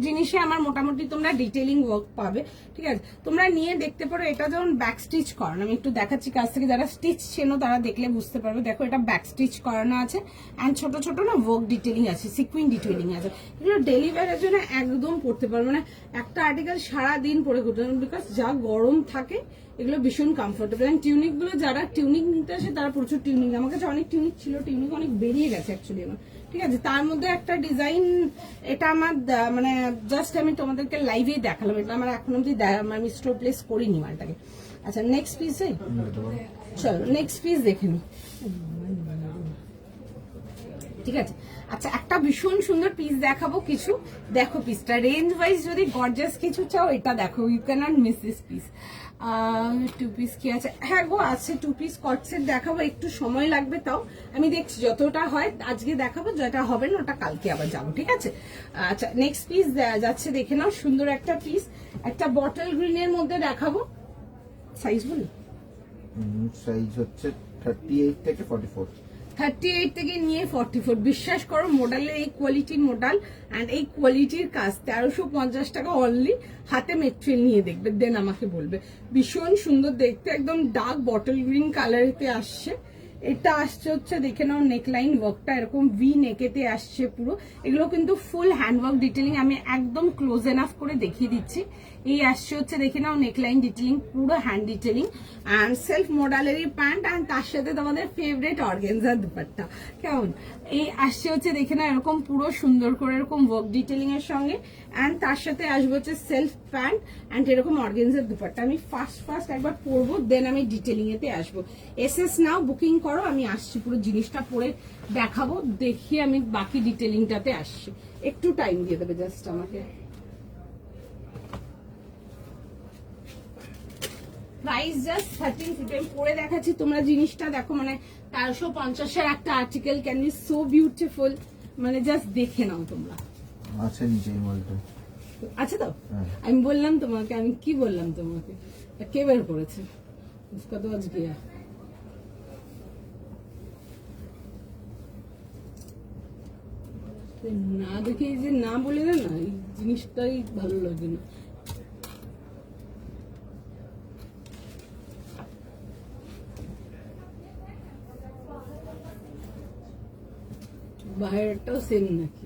জিনিসে আমার মোটামুটি তোমরা ডিটেলিং ওয়ার্ক পাবে, ঠিক আছে। তোমরা নিয়ে দেখতে পারো, এটা যেমন ব্যাক স্টিচ করানো, আমি একটু দেখাচ্ছি কাছ থেকে, যারা স্টিচ চেনো তারা দেখলে বুঝতে পারবে। দেখো এটা ব্যাক স্টিচ করানো আছে, অ্যান্ড ছোট ছোট না ওয়ার্ক ডিটেলিং আছে, সিকুইন ডিটেলিং আছে। এগুলো ডেলি ওয়্যারের জন্য একদম পড়তে পারবে, মানে একটা আর্টিকেল সারাদিন পরে করতে পারবে, বিকজ যা গরম থাকে এগুলো ভীষণ কমফোর্টেবল। অ্যান্ড টিউনিক গুলো যারা টিউনিক নিতে আসে তারা প্রচুর টিউনিক, আমার কাছে অনেক টিউনিক ছিল, টিউনিক অনেক বেরিয়ে গেছে অ্যাকচুয়ালি আমার, ঠিক ঠিক আছে, তার মধ্যে একটা ডিজাইন, এটা আমার মানে জাস্ট আমি তোমাদেরকে লাইভেই দেখালাম, এটা আমার এখন অব্দি আমি স্টোর প্লেস করিনি মালটাকে। আচ্ছা নেক্সট পিস, চলো নেক্সট পিস দেখে নি। ঠিক আছে, আচ্ছা একটা ভীষণ সুন্দর পিস দেখাবো কিছু, দেখো পিসটা রেঞ্জ ওয়াইজ যদি গর্জাস কিছু চাও এটা দেখো, you can not miss this piece. Two piece কি আছে, হ্যাঁ গো আছে টু পিস কট সেট দেখাবো, একটু সময় লাগবে, তাও আমি দেখছি যতটা হয় আজকে দেখাবো, যেটা হবে না ওটা কালকে আবার যাবো। ঠিক আছে, আচ্ছা নেক্সট পিস যাচ্ছে, দেখে নাও সুন্দর একটা পিস, একটা বটল গ্রিনের মধ্যে দেখাবো। সাইজ বলি, সাইজ হচ্ছে 38 থেকে 44। 38 থেকে নিয়ে 44। বিশ্বাস করো মোডালের এই কোয়ালিটির মোডাল অ্যান্ড এই কোয়ালিটির কাজ 1350 টাকা অনলি। হাতে মেটেরিয়াল নিয়ে দেখবে, দেন আমাকে বলবে। ভীষণ সুন্দর দেখতে, একদম ডার্ক বটল গ্রিন কালারেতে আসছে। এটা আসছে হচ্ছে দেখে নাও নেকলাইন ওয়ার্কটা এরকম ভি নেকেতে আসছে পুরো, এগুলো কিন্তু ফুল হ্যান্ডওয়ার্ক ডিটেলিং, আমি একদম ক্লোজ এনাফ করে দেখিয়ে দিচ্ছি। এই আসছে হচ্ছে দেখে নাও নেকলাইন ডিটেলিং, পুরো হ্যান্ড ডিটেলিং অ্যান্ড সেলফ মডালেরই প্যান্ট অ্যান্ড তার সাথে তোমাদের ফেভারিট অর্গেনজার দুপাট্টা। কেমন এই আসছে হচ্ছে দেখে নাও এরকম পুরো সুন্দর করে এরকম ওয়ার্ক ডিটেলিং এর সঙ্গে, অ্যান্ড তার সাথে আসবে হচ্ছে সেলফ প্যান্ট অ্যান্ড এরকম অর্গেনজার দুপাট্টা। আমি ফার্স্ট একবার পরবো, দেন আমি ডিটেলিং এতে আসবো। এসএস নাও বুকিং করো, আমি আসছি পুরো জিনিসটা পরে দেখাবো, দেখিয়ে আমি বাকি ডিটেলিংটাতে আসছি। একটু টাইম দিয়ে দেবে জাস্ট আমাকে। প্রাইস জাস্ট 1350, আমি পরে দেখাচ্ছি, তোমরা জিনিসটা দেখো, মানে 1350-এর একটা article can be so beautiful, মানে জাস্ট দেখে নাও তোমরা। আছে নিচে এই মালটা আছে তো, আমি বললাম তোমাকে, আমি কি বললাম তোমাকে, কে বের করেছে उसका तो आज गया। না দেখে এই যে না বলে না, এই জিনিসটাই ভালো লাগে না। বাইরেটাও সেম নাকি,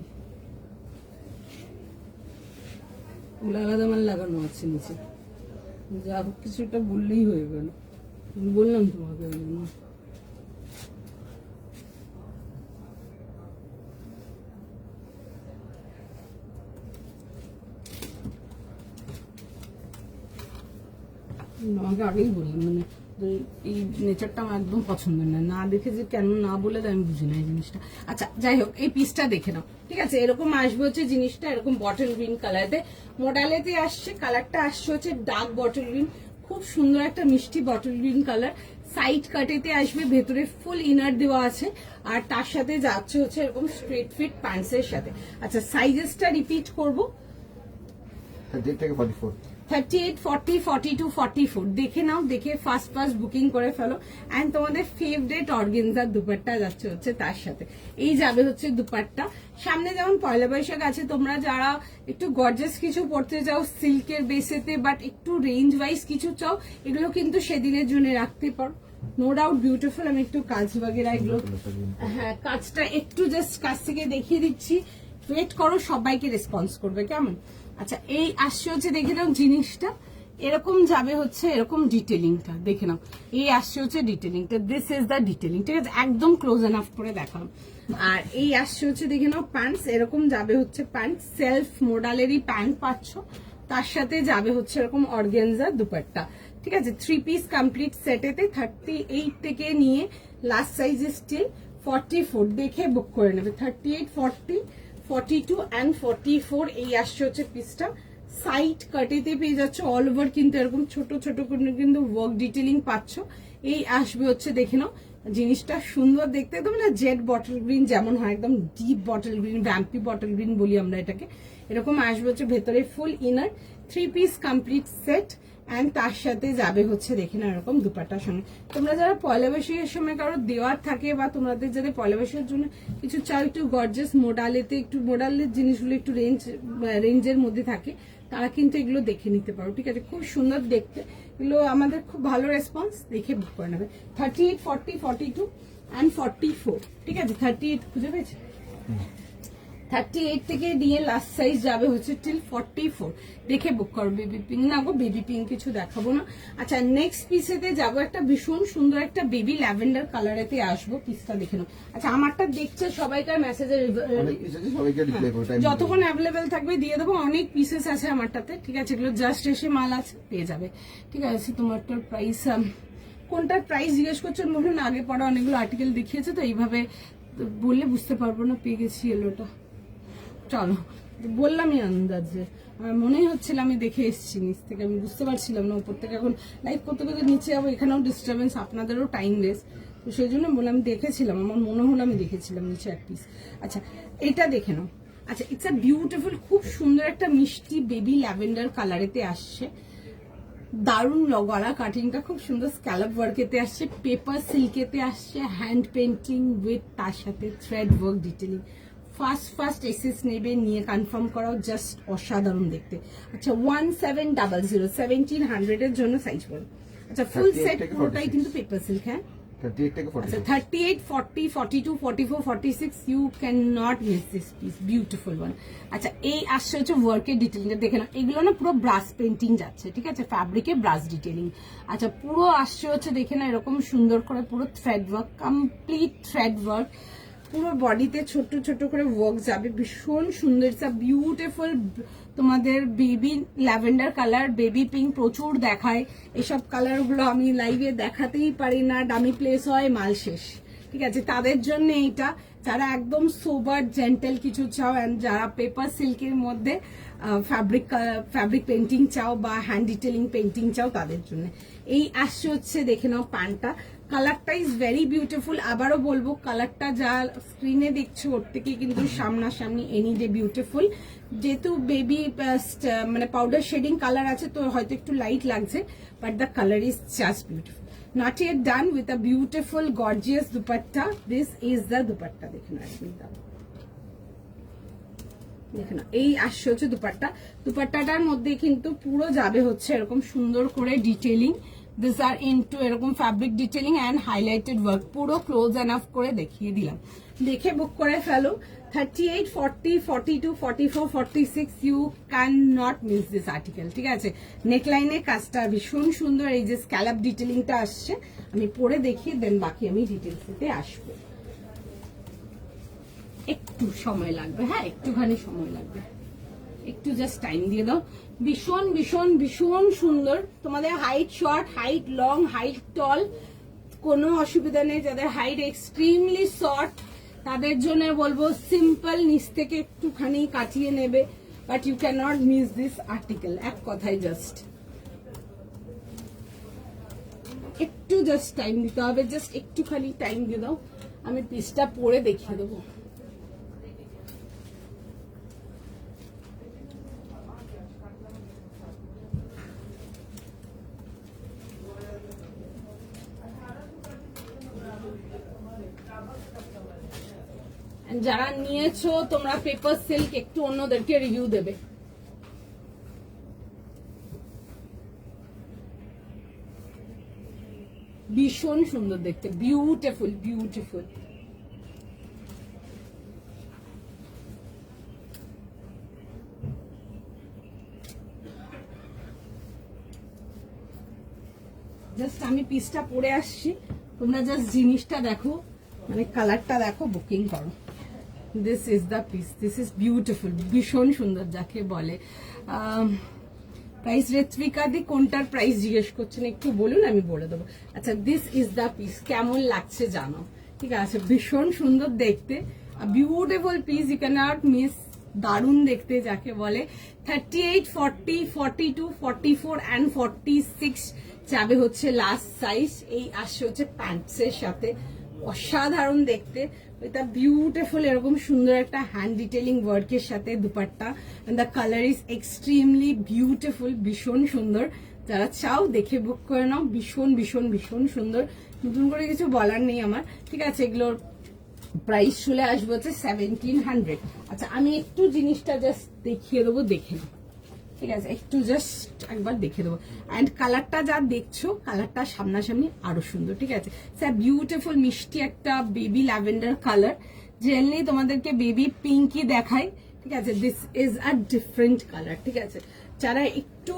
আলাদা মাল লাগানো আছে নিচে, যা হোক কিছুটা বললেই হয়ে গেল, বললাম তোমাকে ওই জন্য। আমাকে আগেই বললাম, মানে এই নেচারটা আমার একদম পছন্দ না, না দেখে যে কেন না বলে আমি বুঝি না এই জিনিসটা। আচ্ছা যাই হোক, এই পিসটা দেখে নাও। ঠিক আছে, এরকম আসবে হচ্ছে জিনিসটা এরকম বটল গ্রিন কালারে, মডালেতে আসছে, কালারটা আসছে হচ্ছে ডার্ক বটল গ্রিন, খুব সুন্দর একটা মিষ্টি বটল গ্রিন কালার। সাইড কাটেতে আসবে, ভেতরে ফুল ইনার দেওয়া আছে, আর তার সাথে যাচ্ছে হচ্ছে এরকম স্ট্রেট ফিট প্যান্টস এর সাথে। আচ্ছা সাইজেসটা রিপিট করবো, 38 থেকে 44। 38, 40, 42, 44 দেখে নাও, দেখে ফার্স্ট বুকিং করে ফেলো। এন্ড তোমাদের ফেভারিট অর্গেনজার দুপাট্টা যাচ্ছে হচ্ছে তার সাথে, এই যাবে হচ্ছে দুপাট্টা। সামনে যেমন পয়লা বৈশাখ আছে, তোমরা যারা একটু গর্জাস কিছু পড়তে চাও সিল্কের বেসেতে, বাট একটু রেঞ্জ ওয়াইজ কিছু চাও, এগুলো কিন্তু সেদিনের জন্য রাখতে পারো, নো ডাউট বিউটিফুল। আমি একটু কাজ বাগেরা এগুলো, হ্যাঁ কাজটা একটু জাস্ট কাছ থেকে দেখিয়ে দিচ্ছি, ওয়েট করো, সবাইকে রেসপন্স করবে কেমন। আচ্ছা এই আসছে হচ্ছে দেখে নাও জিনিসটা এরকম যাবে হচ্ছে এরকম ডিটেলিংটা দেখে নাও, এই আসছে হচ্ছে ডিটেলিংটা, দিস ইজ দ্য ডিটেলিং। ঠিক আছে, একদম ক্লোজ এনাফ করে দেখালাম। আর এই আসছে হচ্ছে দেখে নাও প্যান্টস, এরকম যাবে হচ্ছে প্যান্ট, সেলফ মোডালেরই প্যান্ট পাচ্ছ, তার সাথে যাবে হচ্ছে এরকম অর্গানজা দুপাট্টা। ঠিক আছে, 3 পিস কমপ্লিট সেটেতে 38 থেকে নিয়ে লাস্ট সাইজ স্টিল 44 দেখে বুক করে নেবে। 38, 40, 42 and 44 এই আসছে হচ্ছে পিসটা। সাইড কাটেতে পেয়ে যাচ্ছ অল ওভার, কিন্তু এরকম ছোট ছোট করে কিন্তু ওয়ার্ক ডিটেলিং পাচ্ছ। এই আসবে হচ্ছে দেখে নাও, জিনিসটা সুন্দর দেখতে, একদম না জেড বটল গ্রিন যেমন হয়, একদম deep bottle green, vampy bottle green বলি আমরা এটাকে। এরকম আসবে হচ্ছে ভেতরে full inner, 3 piece complete set and তার সাথে যাবে হচ্ছে দেখে না এরকম দুপাট্টার সঙ্গে। তোমরা যারা পয়লা বৈশাখের সময় কারো দেওয়ার থাকে, বা তোমাদের যাদের পয়লা বৈশাখের জন্য কিছু চাও একটু গর্জাস মোডালেতে, একটু মোডালের জিনিসগুলো একটু রেঞ্জের মধ্যে থাকে, তারা কিন্তু এগুলো দেখে নিতে পারো। ঠিক আছে, খুব সুন্দর দেখতে, এগুলো আমাদের খুব ভালো রেসপন্স, দেখে বুক করে নেবে। 38, 40, 42 and 44। ঠিক আছে, 38 খুঁজে পেয়েছে, 38 থেকে নিয়ে লাস্ট সাইজ যাবে হচ্ছে টিল 44। দেখে বুক করো। বেবি পিঙ্ক না গো, বেবি পিঙ্ক কিছু দেখাবো না। আচ্ছা নেক্সট পিসেতে যাবো একটা ভীষণ সুন্দর একটা বেবি ল্যাভেন্ডার কালারেতে আসবো। পিসটা দেখে নাও। আচ্ছা আমারটা দেখছে সবাইকার মেসেজের যতক্ষণ অ্যাভেলেবেল থাকবে দিয়ে দেবো। অনেক পিসেস আছে আমারটাতে, ঠিক আছে, এগুলো জাস্ট এসে মাল আছে পেয়ে যাবে, ঠিক আছে। তোমারটার প্রাইস কোনটার প্রাইস জিজ্ঞেস করছেন বলুন, আগে পড়া অনেকগুলো আর্টিকেল দেখিয়েছে তো এইভাবে বললে বুঝতে পারবো না। পেয়ে গেছি এলোটা, চলো বললামই আন্দাজে, আমার মনেই হচ্ছিল আমি দেখে এসেছি নিচ থেকে, আমি বুঝতে পারছিলাম না উপর থেকে। এখন লাইভ করতে করতে নিচে যাবো, এখানেও ডিস্টারবেন্স, আপনাদেরও টাইম ওয়েস্ট, তো সেই জন্য বললাম দেখেছিলাম, আমার মনে হলো আমি দেখেছিলাম নিচে এক পিস। আচ্ছা এটা দেখে নাও। আচ্ছা ইটস আ বিউটিফুল, খুব সুন্দর একটা মিষ্টি বেবি ল্যাভেন্ডার কালারেতে আসছে। দারুণ গলা কাটিংটা খুব সুন্দর স্ক্যালপ ওয়ার্কেতে আসছে, পেপার সিল্কেতে আসছে, হ্যান্ড পেন্টিং উইথ তার সাথে thread work detailing. First essays নেবে, নিয়ে কনফার্ম করাও, জাস্ট অসাধারণ দেখতে। আচ্ছা 1700 1700 এর জন্য সাইজ বলো। আচ্ছা ফুল সেট পুরোটাই কিন্তু পেপার সিল্ক। হ্যাঁ 38 থেকে 40। আচ্ছা 38, 40, 42, 44, 46 you can not miss this piece, beautiful one. আচ্ছা এই আসছে হচ্ছে ওয়ার্কের ডিটেলিংটা দেখে নাও। এগুলো না পুরো ব্রাশ পেন্টিং যাচ্ছে, ঠিক আছে, ফ্যাব্রিকে ব্রাশ ডিটেলিং। আচ্ছা পুরো আসছে হচ্ছে দেখে না এরকম সুন্দর করে পুরো thread work, complete thread work, পুরো বডিতে ছোট ছোট করে ওয়ার্ক যাবে, ভীষণ সুন্দর। ইটস আ বিউটিফুল তোমাদের baby lavender colour, baby pink প্রচুর দেখায়, এসব কালারগুলো আমি লাইভে দেখাতেই পারি না, ডামি প্লেস হয় মাল শেষ, ঠিক আছে। তাদের জন্য এইটা, যারা একদম সোবার জেন্টেল কিছু চাও, অ্যান্ড যারা পেপার সিল্কের মধ্যে ফ্যাব্রিক পেন্টিং চাও বা হ্যান্ড ডিটেলিং পেন্টিং চাও, তাদের জন্য এই আসছে হচ্ছে দেখে নাও প্যান্টটা। কালারটা ইজ ভেরি বিউটিফুল। আবারও বলবো কালারটা যা স্ক্রিনে দেখছো ওর থেকে কিন্তু সামনাসামনি এনি ডে বিউটিফুল। যেহেতু বেবি মানে পাউডার শেডিং কালার আছে তো হয়তো একটু লাইট লাগছে, but the colour is just beautiful. Not yet done with a beautiful gorgeous dupatta. This is the dupatta, দেখুন একদম দেখে না, এই আসছে হচ্ছে দুপাট্টা। দুপাট্টাটার মধ্যে কিন্তু পুরো যাবে হচ্ছে এরকম সুন্দর করে ডিটেলিং। দিস আর ইনটু এরকম fabric detailing and highlighted work, পুরো ক্লোজ এনাফ করে দেখিয়ে দিলাম। দেখে বুক করে ফেলো। 38, 40, 42, 44, 46 you can not miss this article, ঠিক আছে। নেকলাইনের কাজটা ভীষণ সুন্দর, এই যে স্ক্যালপ ডিটেলিংটা আসছে, আমি পরে দেখিয়ে দেন বাকি আমি ডিটেলসে আসবো। একটু সময় লাগবে, হ্যাঁ একটুখানি সময় লাগবে, একটু জাস্ট টাইম দিয়ে দাও। ভীষণ ভীষণ ভীষণ সুন্দর। তোমাদের height short, height long, height tall কোনো অসুবিধা নেই। যাদের হাইট এক্সট্রিমলি শর্ট তাদের জন্য বলবো সিম্পল নিচ থেকে একটুখানি কাটিয়ে নেবে, but you can not miss this article. এক কথায় জাস্ট একটু জাস্ট টাইম দিতে হবে, জাস্ট একটুখানি টাইম দিয়ে দাও, আমি পিসটা পরে দেখিয়ে দেবো। যারা নিয়েছো তোমরা পেপার সিল্ক একটু অন্যদেরকে রিভিউ দেবে। ভীষণ সুন্দর দেখতে, বিউটিফুল বিউটিফুল। জাস্ট আমি পিসটা পরে আসছি, তোমরা জাস্ট জিনিসটা দেখো, মানে কালারটা দেখো, বুকিং করো। This is the piece, this is beautiful, ভীষণ সুন্দর যাকে বলে। প্রাইস রেত্রিকা দি কোনটার প্রাইস জিজ্ঞেস করছেন একটু বলুন, আমি বলে দেবো। আচ্ছা দিস ইজ দ্য পিস, কেমন লাগছে জানো, ঠিক আছে, ভীষণ সুন্দর দেখতে, beautiful piece, you can not miss, দারুণ দেখতে যাকে বলে। 38, 40, 42, 44 অ্যান্ড 46 যাবে হচ্ছে লাস্ট সাইজ। এই আসছে হচ্ছে প্যান্টসের সাথে, অসাধারণ দেখতে, এটা বিউটিফুল এরকম সুন্দর একটা হ্যান্ড ডিটেলিং ওয়ার্কের সাথে dupatta, and the colour is extremely beautiful, ভীষণ সুন্দর। যারা চাও দেখে বুক করে নাও, ভীষণ ভীষণ ভীষণ সুন্দর, নতুন করে কিছু বলার নেই আমার, ঠিক আছে। এগুলোর প্রাইস চলে আসবে হচ্ছে 1700। আচ্ছা আমি একটু জিনিসটা জাস্ট দেখিয়ে দেবো, দেখে নাও, ঠিক আছে, একটু জাস্ট একবার দেখে দেবো। অ্যান্ড কালারটা যা দেখছো, কালারটা সামনাসামনি আরো সুন্দর, ঠিক আছে। স্যার বিউটিফুল মিষ্টি একটা বেবি ল্যাভেন্ডার কালার, জেনারেলি তোমাদেরকে বেবি পিঙ্কই দেখাই, ঠিক আছে। This is a different colour, ঠিক আছে। যারা একটু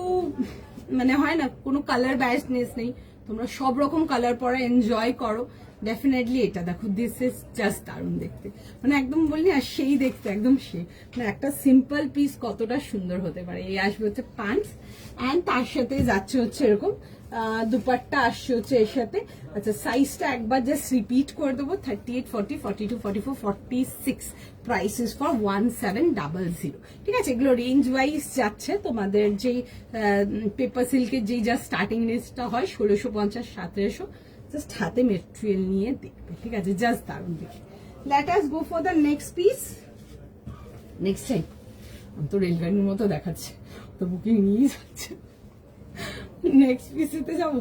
মানে হয় না কোনো কালার ব্যাচনেস নেই, তোমরা সব রকম কালার পরা এনজয় করো, ডেফিনেটলি এটা দেখো। দিস ইজ জাস্ট দারুণ দেখতে, মানে একদম বললি আর সেই দেখতে একদম সেই, মানে একটা সিম্পল পিস কতটা সুন্দর হতে পারে। এই আসবে হচ্ছে প্যান্টস অ্যান্ড তার সাথে যাচ্ছে হচ্ছে এরকম দুপাট্টা আসছে হচ্ছে এর সাথে। আচ্ছা সাইজটা একবার জাস্ট রিপিট করে দেবো, 38, 40, 42, 44, 46, প্রাইস ইজ ফর 1700, ঠিক আছে। এগুলো রেঞ্জ ওয়াইজ যাচ্ছে, তোমাদের যেই পেপার সিল্কের যেই জাস্ট স্টার্টিং রেঞ্জটা হয় 1650, 1700, জাস্ট হাতে মেটেরিয়াল নিয়ে দেখবে, ঠিক আছে। জাস্ট দারুণ দেখবে। Let us go for the next piece. Next time আমি তো রেলগাড়ির মতো দেখাচ্ছে, তো বুকিং নিয়ে যাচ্ছে। নেক্সট পিসেতে যাবো।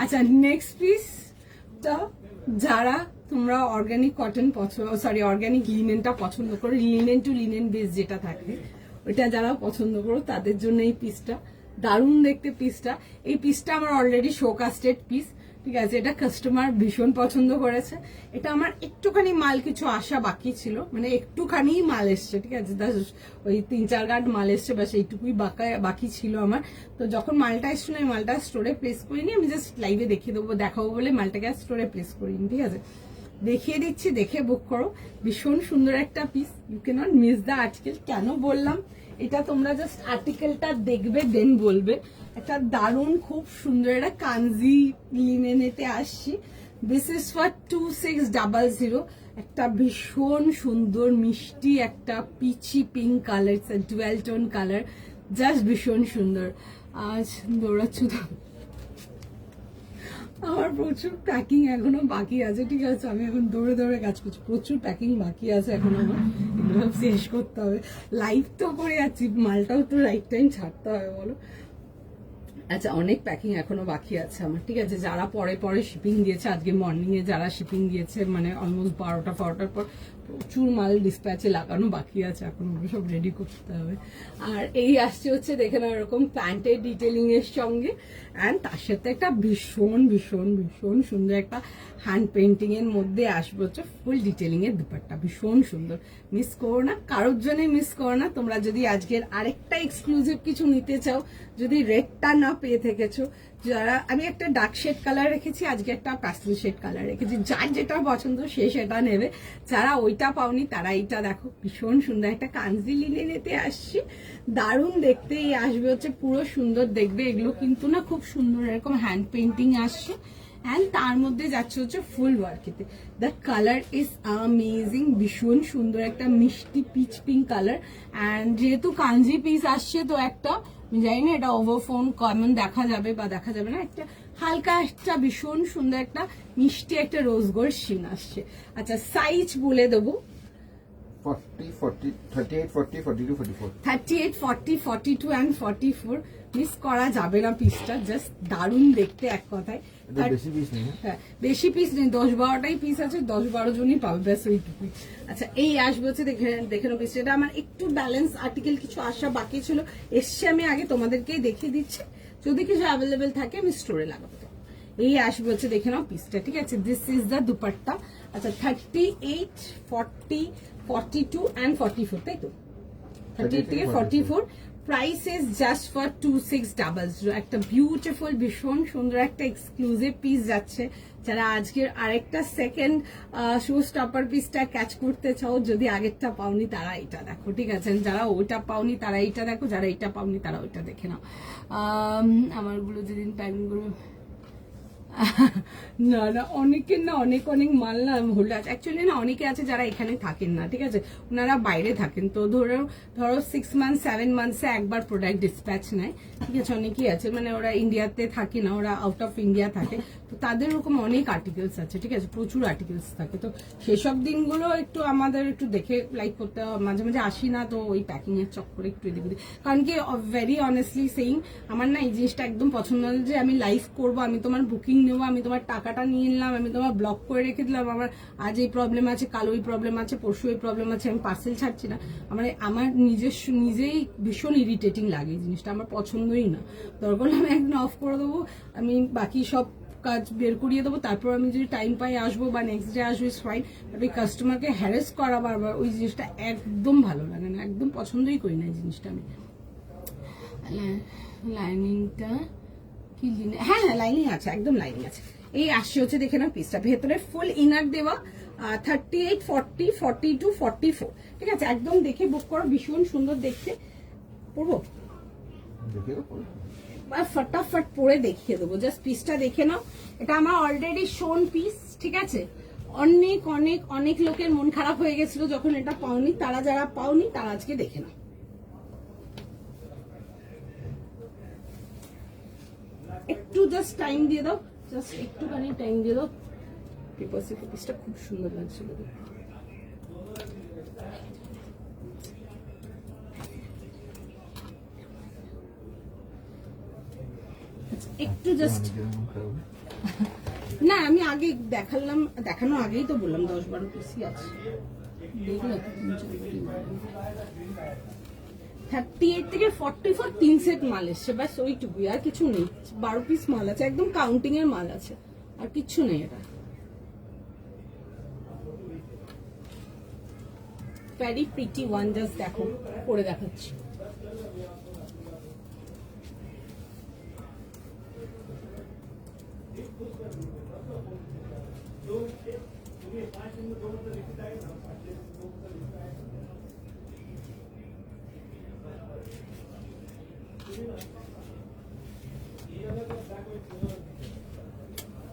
আচ্ছা নেক্সট পিসটা যারা তোমরা অর্গানিক কটন পছন্দ, সরি অর্গানিক লিনেনটা পছন্দ করো, লিনেন টু লিনেন বেস যেটা থাকে ওইটা যারা পছন্দ করো তাদের জন্য এই পিসটা দারুণ দেখতে। পিসটা এই পিসটা আমার অলরেডি শোকাস্টেড পিস, ঠিক আছে। এটা কাস্টমার ভীষণ পছন্দ করেছে। এটা আমার একটুখানি মাল কিছু আসা বাকি ছিল, মানে একটুখানি মাল এসছে, ঠিক আছে। ওই 3-4 গার্ড মাল এসছে, বাস এইটুকুই বাকি ছিল আমার। তো যখন মালটা এসছিল আমি মালটা স্টোরে প্লেস করিনি, আমি জাস্ট লাইভে দেখিয়ে দেখাবো বলে মালটাকে স্টোরে প্লেস করিনি, ঠিক আছে। দেখিয়ে দিচ্ছি, দেখে বুক করো। ভীষণ সুন্দর একটা piece, you can not miss the article. কেন বললাম এটা, তোমরা জাস্ট আর্টিকেলটা দেখবে দেন বলবে। একটা দারুণ খুব সুন্দর একটা কাঞ্জি লিনেনেতে আসছি। দিস ইজ ফর 2600, একটা ভীষণ সুন্দর মিষ্টি একটা peachy pink colour, dual tone colour, just ভীষণ সুন্দর। আজ দৌড়াচ্ছ তো, আমার প্রচুর প্যাকিং এখনো বাকি আছে, ঠিক আছে। আমি এখন দৌড়ে দৌড়ে কাজ করছি, প্রচুর প্যাকিং বাকি আছে এখন আমার, এগুলো শেষ করতে হবে। লাইভ তো করে যাচ্ছি, মালটাও তো রাইট টাইম ছাড়তে হবে বলো। আচ্ছা অনেক প্যাকিং এখনো বাকি আছে আমার, ঠিক আছে। যারা পরে পরে শিপিং দিয়েছে, আজকে মর্নিং এ যারা শিপিং দিয়েছে, মানে অলমোস্ট 12টার পর প্রচুর মাল ডিসপ্যাচে লাগানো বাকি আছে, এখন ওগুলো সব রেডি করতে হবে। আর এই আসছে হচ্ছে দেখে না এরকম প্যান্টের ডিটেলিং এর সঙ্গে, অ্যান্ড তার সাথে একটা ভীষণ ভীষণ ভীষণ সুন্দর একটা হ্যান্ড পেন্টিং এর মধ্যে আসবে হচ্ছে ফুল ডিটেলিং এর দুপাট্টা, ভীষণ সুন্দর। মিস করো না, কারোর জন্য মিস করো না। তোমরা যদি আজকের আরেকটা এক্সক্লুসিভ কিছু নিতে চাও, যদি রেডটা না পেয়ে থেকেছো, যারা আমি একটা ডার্ক শেড কালার রেখেছি, আজকে একটা প্যাস্টেল শেড কালার রেখেছি, যার যেটা পছন্দ সে সেটা নেবে। যারা ওইটা পাওনি তারা এইটা দেখো, ভীষণ সুন্দর একটা কাঞ্জি লিনেনেতে আসছি, দারুণ দেখতে। এই আসবে হচ্ছে পুরো সুন্দর দেখবে, এগুলো কিন্তু না খুব সুন্দর এরকম হ্যান্ড পেন্টিং আসছে, অ্যান্ড তার মধ্যে যাচ্ছে হচ্ছে ফুল ওয়ার্কেতে। দ্য কালার ইজ আমেজিং, ভীষণ সুন্দর একটা মিষ্টি পিচ পিঙ্ক কালার। অ্যান্ড যেহেতু কাঞ্জি পিস আসছে, তো একটা আমি জানি না এটা ওভার ফোন কেমন দেখা যাবে বা দেখা যাবে না, একটা হালকা একটা ভীষণ সুন্দর একটা মিষ্টি একটা রোজ গোল্ড শিন আসছে। আচ্ছা সাইজ বলে দেবো, 38, 40, 42, 44। 38, 40, 42 অ্যান্ড 44। মিস করা যাবে না পিসটা, জাস্ট দারুণ দেখতে এক কথায়। বেশি পিস নেই, হ্যাঁ বেশি পিস নেই, 10-12টাই পিস আছে, 10-12 জনই পাবে, ব্যাস ওইটুকুই। আচ্ছা এই আসবে হচ্ছে দেখে নেবো পিস। এটা আমার একটু ব্যালেন্স আর্টিকেল কিছু আসা বাকি ছিল, এসছে, আমি আগে তোমাদেরকেই দেখিয়ে দিচ্ছি, যদি কিছু অ্যাভেলেবেল থাকে আমি স্টোরে লাগাবো। এই আসবে হচ্ছে দেখে নাও পিসটা, ঠিক আছে। This is the dupatta. আচ্ছা 38, 40, 42 অ্যান্ড 44, তাই তো? 38 থেকে 44। Price is just for 2600। একটা বিউটিফুল ভীষণ সুন্দর একটা এক্সক্লুসিভ পিস যাচ্ছে। যারা আজকের আরেকটা সেকেন্ড শো স্টপার পিসটা ক্যাচ করতে চাও, যদি আগেরটা পাওনি তারা এটা দেখো, ঠিক আছে। যারা ওইটা পাওনি তারা এইটা দেখো, যারা এইটা পাওনি তারা ওইটা দেখে নাও। আমারগুলো যেদিন প্যাকিং করবে না না, অনেকের না অনেক অনেক মাল না হোল্ড আছে, অ্যাকচুয়ালি না অনেকে আছে যারা এখানে থাকেন না, ঠিক আছে, ওনারা বাইরে থাকেন। তো ধরো 6 মান্থ 7 মান্থসে একবার প্রোডাক্ট ডিসপ্যাচ নেয়, ঠিক আছে। অনেকেই আছে মানে ওরা ইন্ডিয়াতে থাকে না, ওরা আউট অফ ইন্ডিয়া থাকে, তো তাদের ওরকম অনেক আর্টিকেলস আছে, ঠিক আছে, প্রচুর আর্টিকেলস থাকে। তো সেসব দিনগুলো একটু আমাদের একটু দেখে লাইক করতে হয়, মাঝে মাঝে আসি না, তো ওই প্যাকিং এর চক্করে একটু এদিক ওদিক। কারণ কি ভেরি অনেস্টলি সেইং, আমার না এই জিনিসটা একদম পছন্দ না যে আমি লাইভ করবো, আমি তোমার বুকিং নেবো, আমি তোমার টাকাটা নিয়ে নিলাম, আমি তোমার ব্লক করে রেখে দিলাম, আমার আজ এই প্রবলেম আছে, কাল ওই প্রবলেম আছে, পরশু এই প্রবলেম আছে, আমি পার্সেল ছাড়ছি না। আমার নিজেই ভীষণ ইরিটেটিং লাগে এই জিনিসটা, আমার পছন্দই না। দরকার আমি একদিন অফ করে দেবো, আমি বাকি সব কাজ বের করিয়ে দেবো, তারপর আমি যদি টাইম পাই আসবো বা নেক্সট ডে আসবো, ইজ ফাইন। বাট ওই কাস্টমারকে হ্যারেস করা বারবার, ওই জিনিসটা একদম ভালো লাগে না, একদম পছন্দই করি না এই জিনিসটা আমি। লাইনিংটা কি হ্যাঁ হ্যাঁ লাইনিং আছে, একদম লাইনিং আছে। এই আসছে হচ্ছে দেখে না পিসটা, ভেতরে ফুল ইনার দেওয়া, 38, 40, 42, 44, ঠিক আছে। একদম দেখে বুক করো, ভীষণ সুন্দর দেখতে। পরবো ফটাফট পরে দেখিয়ে দেবো, জাস্ট পিসটা দেখে নাও। এটা আমার অলরেডি শোন পিস, ঠিক আছে। অনেক অনেক অনেক লোকের মন খারাপ হয়ে গেছিল যখন এটা পাওনি, তারা যারা পাওনি তারা আজকে দেখে নাও। একটু জাস্ট টাইম দিয়ে দাও, জাস্ট একটুখানি টাইম দিয়ে দাও। পিসটা খুব সুন্দর লাগছিল। একটু জাস্ট না, আমি আগে দেখালাম, দেখানোর আগেই তো বললাম 10-12 পিসই আছে। দেখলো 38 থেকে 44 3 সেট মাল এসছে, ব্যাস ওইটুকুই, আর কিছু নেই। 12 পিস মাল আছে, একদম কাউন্টিং এর মাল আছে, আর কিছু নেই। এটা ভেরি প্রিটি ওয়ান, জাস্ট দেখো, পরে দেখাচ্ছি।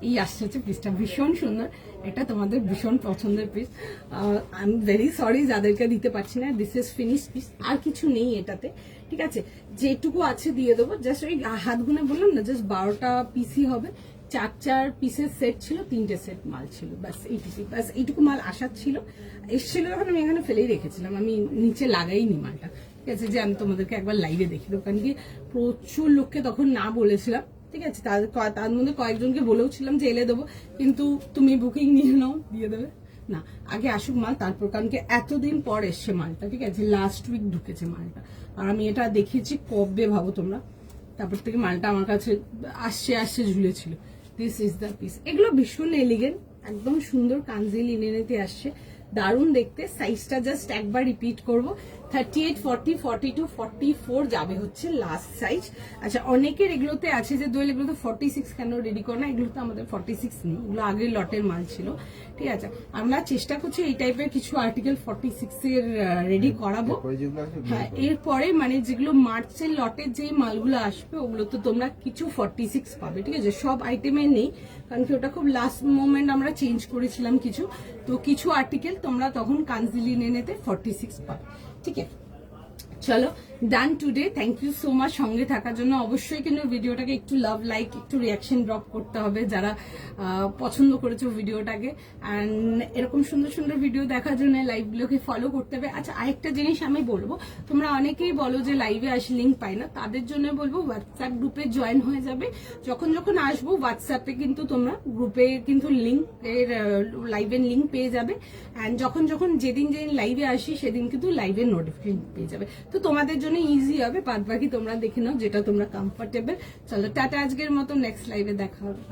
এই আসছে হচ্ছে পিসটা, ভীষণ সুন্দর। এটা তোমাদের ভীষণ পছন্দের piece. I am very sorry যাদেরকে দিতে পারছি না। দিস ইজ ফিনিশ পিস, আর কিছু নেই এটাতে, ঠিক আছে। যেটুকু আছে দিয়ে দেবো, জাস্ট ওই হাত গুনে বললাম না, জাস্ট 12টা পিসই হবে। 4 পিসের সেট ছিল, 3টে সেট মাল ছিল, ব্যাস এইটুকু। ব্যাস এইটুকু মাল আসার ছিল, এসছিল যখন আমি এখানে ফেলেই রেখেছিলাম, আমি নিচে লাগাইনি মালটা, ঠিক আছে, যে আমি তোমাদেরকে একবার লাইভে দেখি দেবো। কারণ কি প্রচুর লোককে তখন না বলেছিলাম, ঠিক আছে। তার মধ্যে কয়েকজনকে বলেও ছিলাম যে এলে দেবো, কিন্তু তুমি বুকিং নিয়ে নাও, দিয়ে দেবে না, আগে আসুক মাল তারপর। কারণ কি এতদিন পর এসছে মালটা, ঠিক আছে, লাস্ট উইক ঢুকেছে মালটা, আর আমি এটা দেখিয়েছি কবে ভাবো তোমরা। তারপর থেকে মালটা আমার কাছে আসছে ঝুলেছিল। This is the piece. এগুলো ভীষণ এলিগেন্ট, একদম সুন্দর কাঞ্জি লিনেনেতে আসছে, দারুণ দেখতে। সাইজটা জাস্ট একবার রিপিট করবো, 38, 40, 42, 44 যাবে হচ্ছে লাস্ট সাইজ। আচ্ছা, অনেকের এগুলোতে আছে যে দোয়েল এগুলোতে 46 কেন রেডি করে না, এগুলোতে আমাদের 46 নেই, এগুলো আগের লটের মাল ছিল, ঠিক আছে। আমরা চেষ্টা করছি এই টাইপের কিছু আর্টিকেল 46 এর রেডি করাবো। হ্যাঁ, এরপরে মানে যেগুলো মার্চের লটের যে মালগুলো আসবে ওগুলো তো তোমরা কিছু 46 পাবে, ঠিক আছে। সব আইটেমে নেই, কারণ কি ওটা খুব লাস্ট মোমেন্ট আমরা চেঞ্জ করেছিলাম কিছু, তো কিছু আর্টিকেল তোমরা তখন কাঞ্জিলি নেনেতে 46 পাবে, ঠিক আছে। চলো, done today. Thank you so much সঙ্গে থাকার জন্য। অবশ্যই কিন্তু ভিডিওটাকে একটু লাভ, লাইক, একটু রিয়াকশন ড্রপ করতে হবে যারা পছন্দ করেছো ভিডিওটাকে। অ্যান্ড এরকম সুন্দর সুন্দর ভিডিও দেখার জন্য লাইভগুলোকে ফলো করতে হবে। আচ্ছা, আরেকটা জিনিস আমি বলবো, তোমরা অনেকেই বলো যে লাইভে আসি লিঙ্ক পাই না, তাদের জন্য বলবো হোয়াটসঅ্যাপ গ্রুপে জয়েন হয়ে যাবে। যখন যখন আসবো হোয়াটসঅ্যাপে কিন্তু তোমরা গ্রুপে কিন্তু লিঙ্ক এর লাইভের লিঙ্ক পেয়ে যাবে। অ্যান্ড যখন যখন যেদিন লাইভে আসি সেদিন কিন্তু লাইভের নোটিফিকেশন পেয়ে যাবে। তো তোমাদের জন্য ইজি হবে, বাদ বাকি তোমরা দেখে নাও যেটা তোমরা কমফোর্টেবল। চলো টাটা, আজকের মতো নেক্সট লাইভে দেখা হবে।